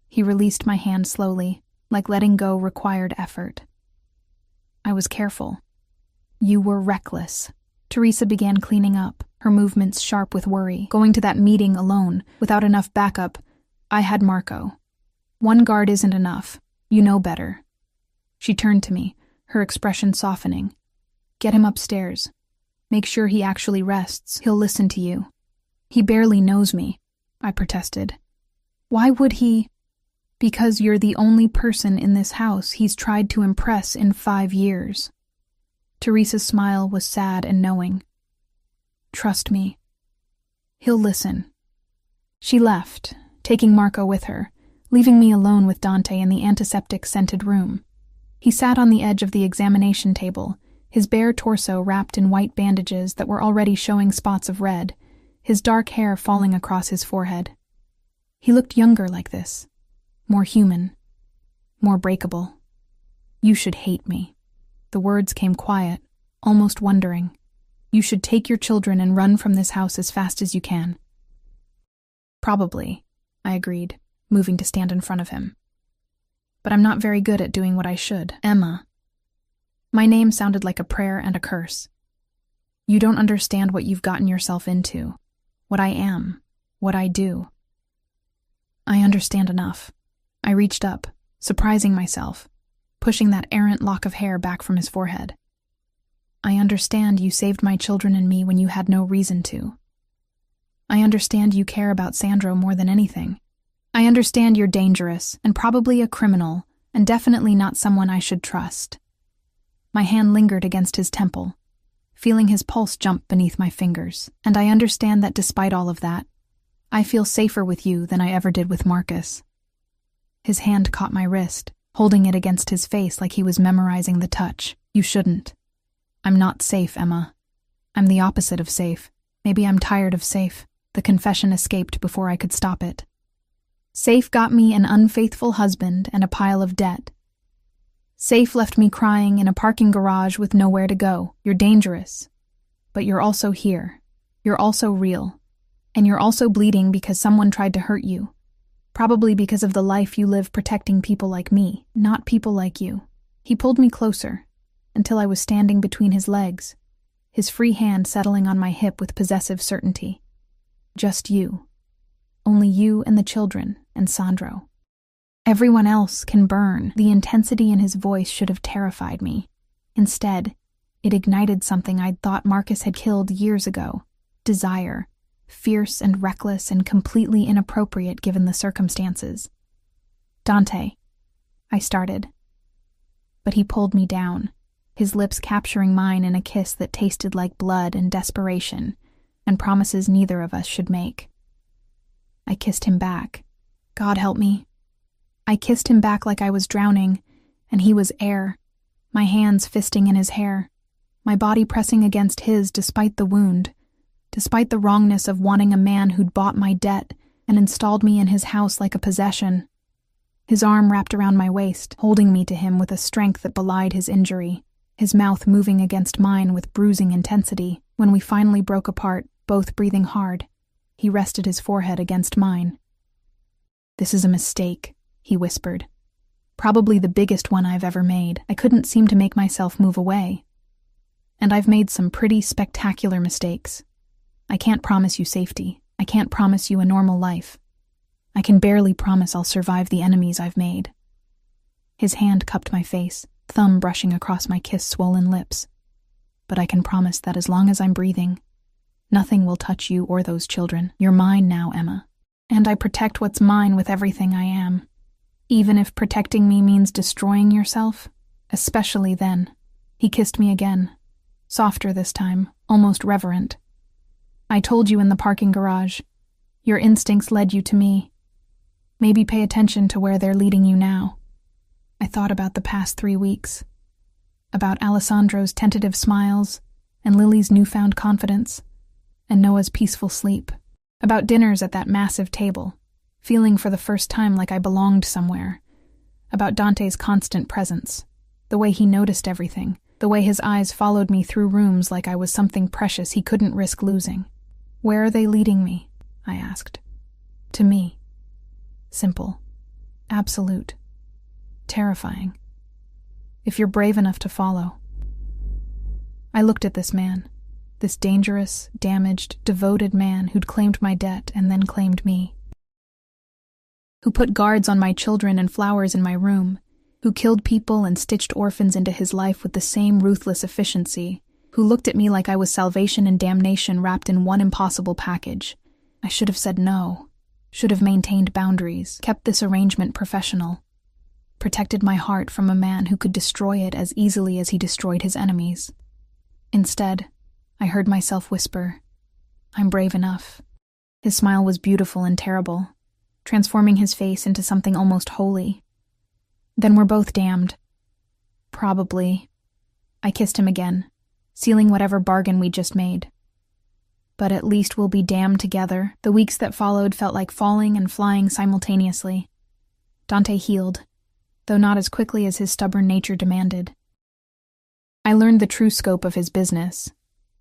He released my hand slowly, like letting go required effort. I was careful. "You were reckless." Teresa began cleaning up, her movements sharp with worry. "Going to that meeting alone, without enough backup. I had Marco. One guard isn't enough. You know better." She turned to me, her expression softening. "Get him upstairs. Make sure he actually rests. He'll listen to you." "He barely knows me," I protested. "Why would he?" "Because you're the only person in this house he's tried to impress in 5 years. Teresa's smile was sad and knowing. "Trust me. He'll listen." She left, taking Marco with her, leaving me alone with Dante in the antiseptic-scented room. He sat on the edge of the examination table, his bare torso wrapped in white bandages that were already showing spots of red, his dark hair falling across his forehead. He looked younger like this, more human, more breakable. "You should hate me." The words came quiet, almost wondering. "You should take your children and run from this house as fast as you can." "Probably," I agreed, moving to stand in front of him. "But I'm not very good at doing what I should." "Emma." My name sounded like a prayer and a curse. "You don't understand what you've gotten yourself into, what I am, what I do." "I understand enough." I reached up, surprising myself, pushing that errant lock of hair back from his forehead. "I understand you saved my children and me when you had no reason to. I understand you care about Sandro more than anything. I understand you're dangerous and probably a criminal and definitely not someone I should trust." My hand lingered against his temple, feeling his pulse jump beneath my fingers. "And I understand that despite all of that, I feel safer with you than I ever did with Marcus." His hand caught my wrist, holding it against his face like he was memorizing the touch. "You shouldn't. I'm not safe, Emma. I'm the opposite of safe. Maybe I'm tired of safe." The confession escaped before I could stop it. Safe got me an unfaithful husband and a pile of debt. Safe left me crying in a parking garage with nowhere to go. "You're dangerous. But you're also here. You're also real. And you're also bleeding because someone tried to hurt you. Probably because of the life you live protecting people like me, not people like you." He pulled me closer, until I was standing between his legs, his free hand settling on my hip with possessive certainty. "Just you. Only you and the children, and Sandro. Everyone else can burn." The intensity in his voice should have terrified me. Instead, it ignited something I'd thought Marcus had killed years ago. Desire. Fierce and reckless and completely inappropriate given the circumstances. "Dante," I started. But he pulled me down, his lips capturing mine in a kiss that tasted like blood and desperation, and promises neither of us should make. I kissed him back. God help me. I kissed him back like I was drowning, and he was air, my hands fisting in his hair, my body pressing against his despite the wound, despite the wrongness of wanting a man who'd bought my debt and installed me in his house like a possession. His arm wrapped around my waist, holding me to him with a strength that belied his injury, his mouth moving against mine with bruising intensity. When we finally broke apart, both breathing hard, he rested his forehead against mine. "This is a mistake," he whispered. "Probably the biggest one I've ever made. I couldn't seem to make myself move away. And I've made some pretty spectacular mistakes. I can't promise you safety. I can't promise you a normal life. I can barely promise I'll survive the enemies I've made." His hand cupped my face, thumb brushing across my kiss-swollen lips. "But I can promise that as long as I'm breathing, Nothing will touch you or those children. You're mine now, Emma. And I protect what's mine with everything I am. Even if protecting me means destroying yourself, especially then." He kissed me again, softer this time, almost reverent. "I told you in the parking garage. Your instincts led you to me. Maybe pay attention to where they're leading you now." I thought about the past 3 weeks, about Alessandro's tentative smiles and Lily's newfound confidence, and Noah's peaceful sleep, about dinners at that massive table, feeling for the first time like I belonged somewhere, about Dante's constant presence, the way he noticed everything, the way his eyes followed me through rooms like I was something precious he couldn't risk losing. "Where are they leading me?" I asked. "To me. Simple. Absolute. Terrifying. If you're brave enough to follow." I looked at this man, this dangerous, damaged, devoted man who'd claimed my debt and then claimed me, who put guards on my children and flowers in my room, who killed people and stitched orphans into his life with the same ruthless efficiency, who looked at me like I was salvation and damnation wrapped in one impossible package. I should have said no, should have maintained boundaries, kept this arrangement professional, protected my heart from a man who could destroy it as easily as he destroyed his enemies. Instead, I heard myself whisper, "I'm brave enough." His smile was beautiful and terrible, transforming his face into something almost holy. "Then we're both damned." "Probably." I kissed him again, sealing whatever bargain we'd just made. "But at least we'll be damned together." The weeks that followed felt like falling and flying simultaneously. Dante healed, though not as quickly as his stubborn nature demanded. I learned the true scope of his business.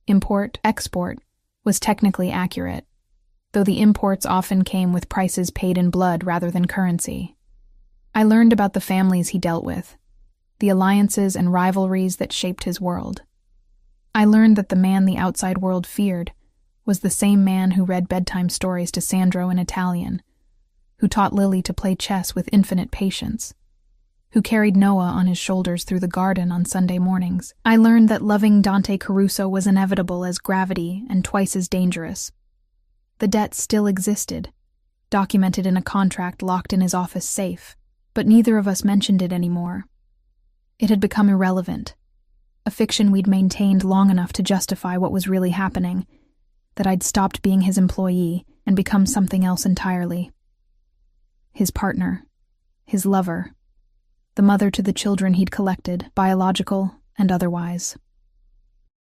Import, export, was technically accurate, though the imports often came with prices paid in blood rather than currency. I learned about the families he dealt with, the alliances and rivalries that shaped his world. I learned that the man the outside world feared was the same man who read bedtime stories to Sandro in Italian, who taught Lily to play chess with infinite patience, who carried Noah on his shoulders through the garden on Sunday mornings. I learned that loving Dante Caruso was inevitable as gravity and twice as dangerous. The debt still existed, documented in a contract locked in his office safe, but neither of us mentioned it anymore. It had become irrelevant, a fiction we'd maintained long enough to justify what was really happening, that I'd stopped being his employee and become something else entirely. His partner, his lover, the mother to the children he'd collected, biological and otherwise.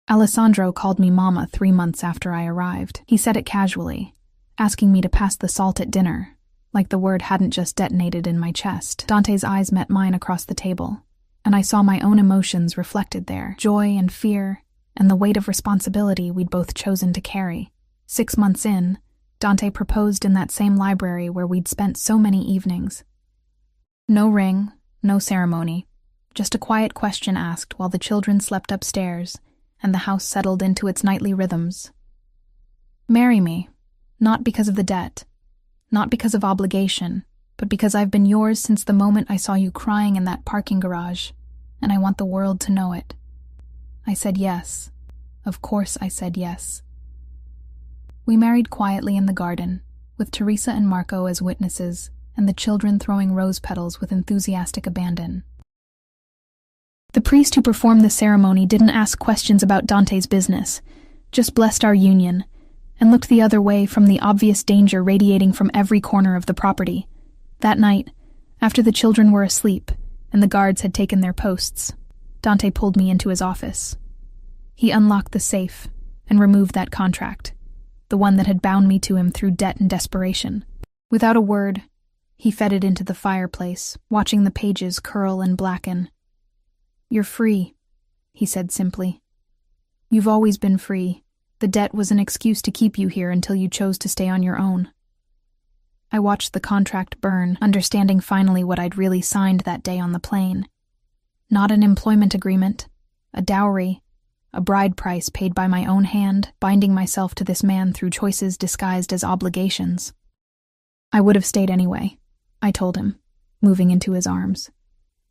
Alessandro called me Mama 3 months after I arrived. He said it casually, asking me to pass the salt at dinner, like the word hadn't just detonated in my chest. Dante's eyes met mine across the table, and I saw my own emotions reflected there, joy and fear, and the weight of responsibility we'd both chosen to carry. 6 months in, Dante proposed in that same library where we'd spent so many evenings. No ring, no ceremony, just a quiet question asked while the children slept upstairs and the house settled into its nightly rhythms. "Marry me, not because of the debt, not because of obligation, but because I've been yours since the moment I saw you crying in that parking garage, and I want the world to know it." I said yes. Of course I said yes. We married quietly in the garden, with Teresa and Marco as witnesses, and the children throwing rose petals with enthusiastic abandon. The priest who performed the ceremony didn't ask questions about Dante's business, just blessed our union, and looked the other way from the obvious danger radiating from every corner of the property. That night, after the children were asleep and the guards had taken their posts, Dante pulled me into his office. He unlocked the safe and removed that contract, the one that had bound me to him through debt and desperation. Without a word, he fed it into the fireplace, watching the pages curl and blacken. "You're free," he said simply. "You've always been free. The debt was an excuse to keep you here until you chose to stay on your own." I watched the contract burn, understanding finally what I'd really signed that day on the plane. Not an employment agreement, a dowry, a bride price paid by my own hand, binding myself to this man through choices disguised as obligations. I would have stayed anyway, I told him, moving into his arms.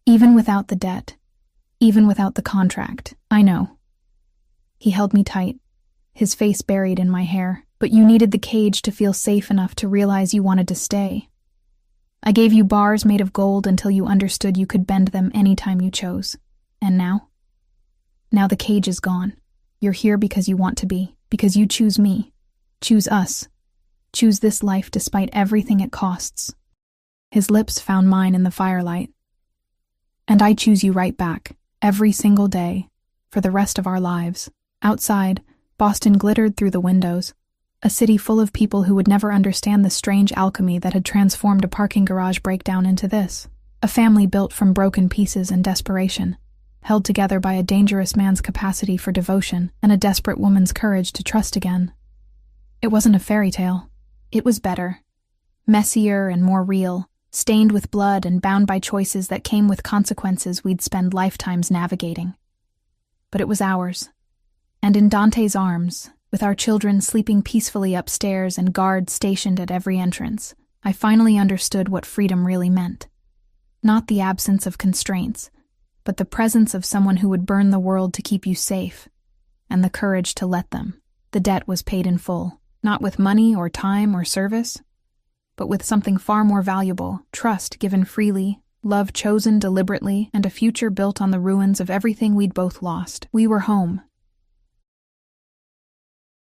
Even without the debt, even without the contract, I know. He held me tight, his face buried in my hair. But you needed the cage to feel safe enough to realize you wanted to stay. I gave you bars made of gold until you understood you could bend them anytime you chose. And now? Now the cage is gone. You're here because you want to be, because you choose me. Choose us. Choose this life despite everything it costs. His lips found mine in the firelight. And I choose you right back, every single day, for the rest of our lives. Outside, Boston glittered through the windows, a city full of people who would never understand the strange alchemy that had transformed a parking garage breakdown into this. A family built from broken pieces and desperation, held together by a dangerous man's capacity for devotion and a desperate woman's courage to trust again. It wasn't a fairy tale. It was better. Messier and more real, stained with blood and bound by choices that came with consequences we'd spend lifetimes navigating. But it was ours. And in Dante's arms, with our children sleeping peacefully upstairs and guards stationed at every entrance, I finally understood what freedom really meant. Not the absence of constraints, but the presence of someone who would burn the world to keep you safe, and the courage to let them. The debt was paid in full, not with money or time or service, but with something far more valuable: trust given freely, love chosen deliberately, and a future built on the ruins of everything we'd both lost. We were home,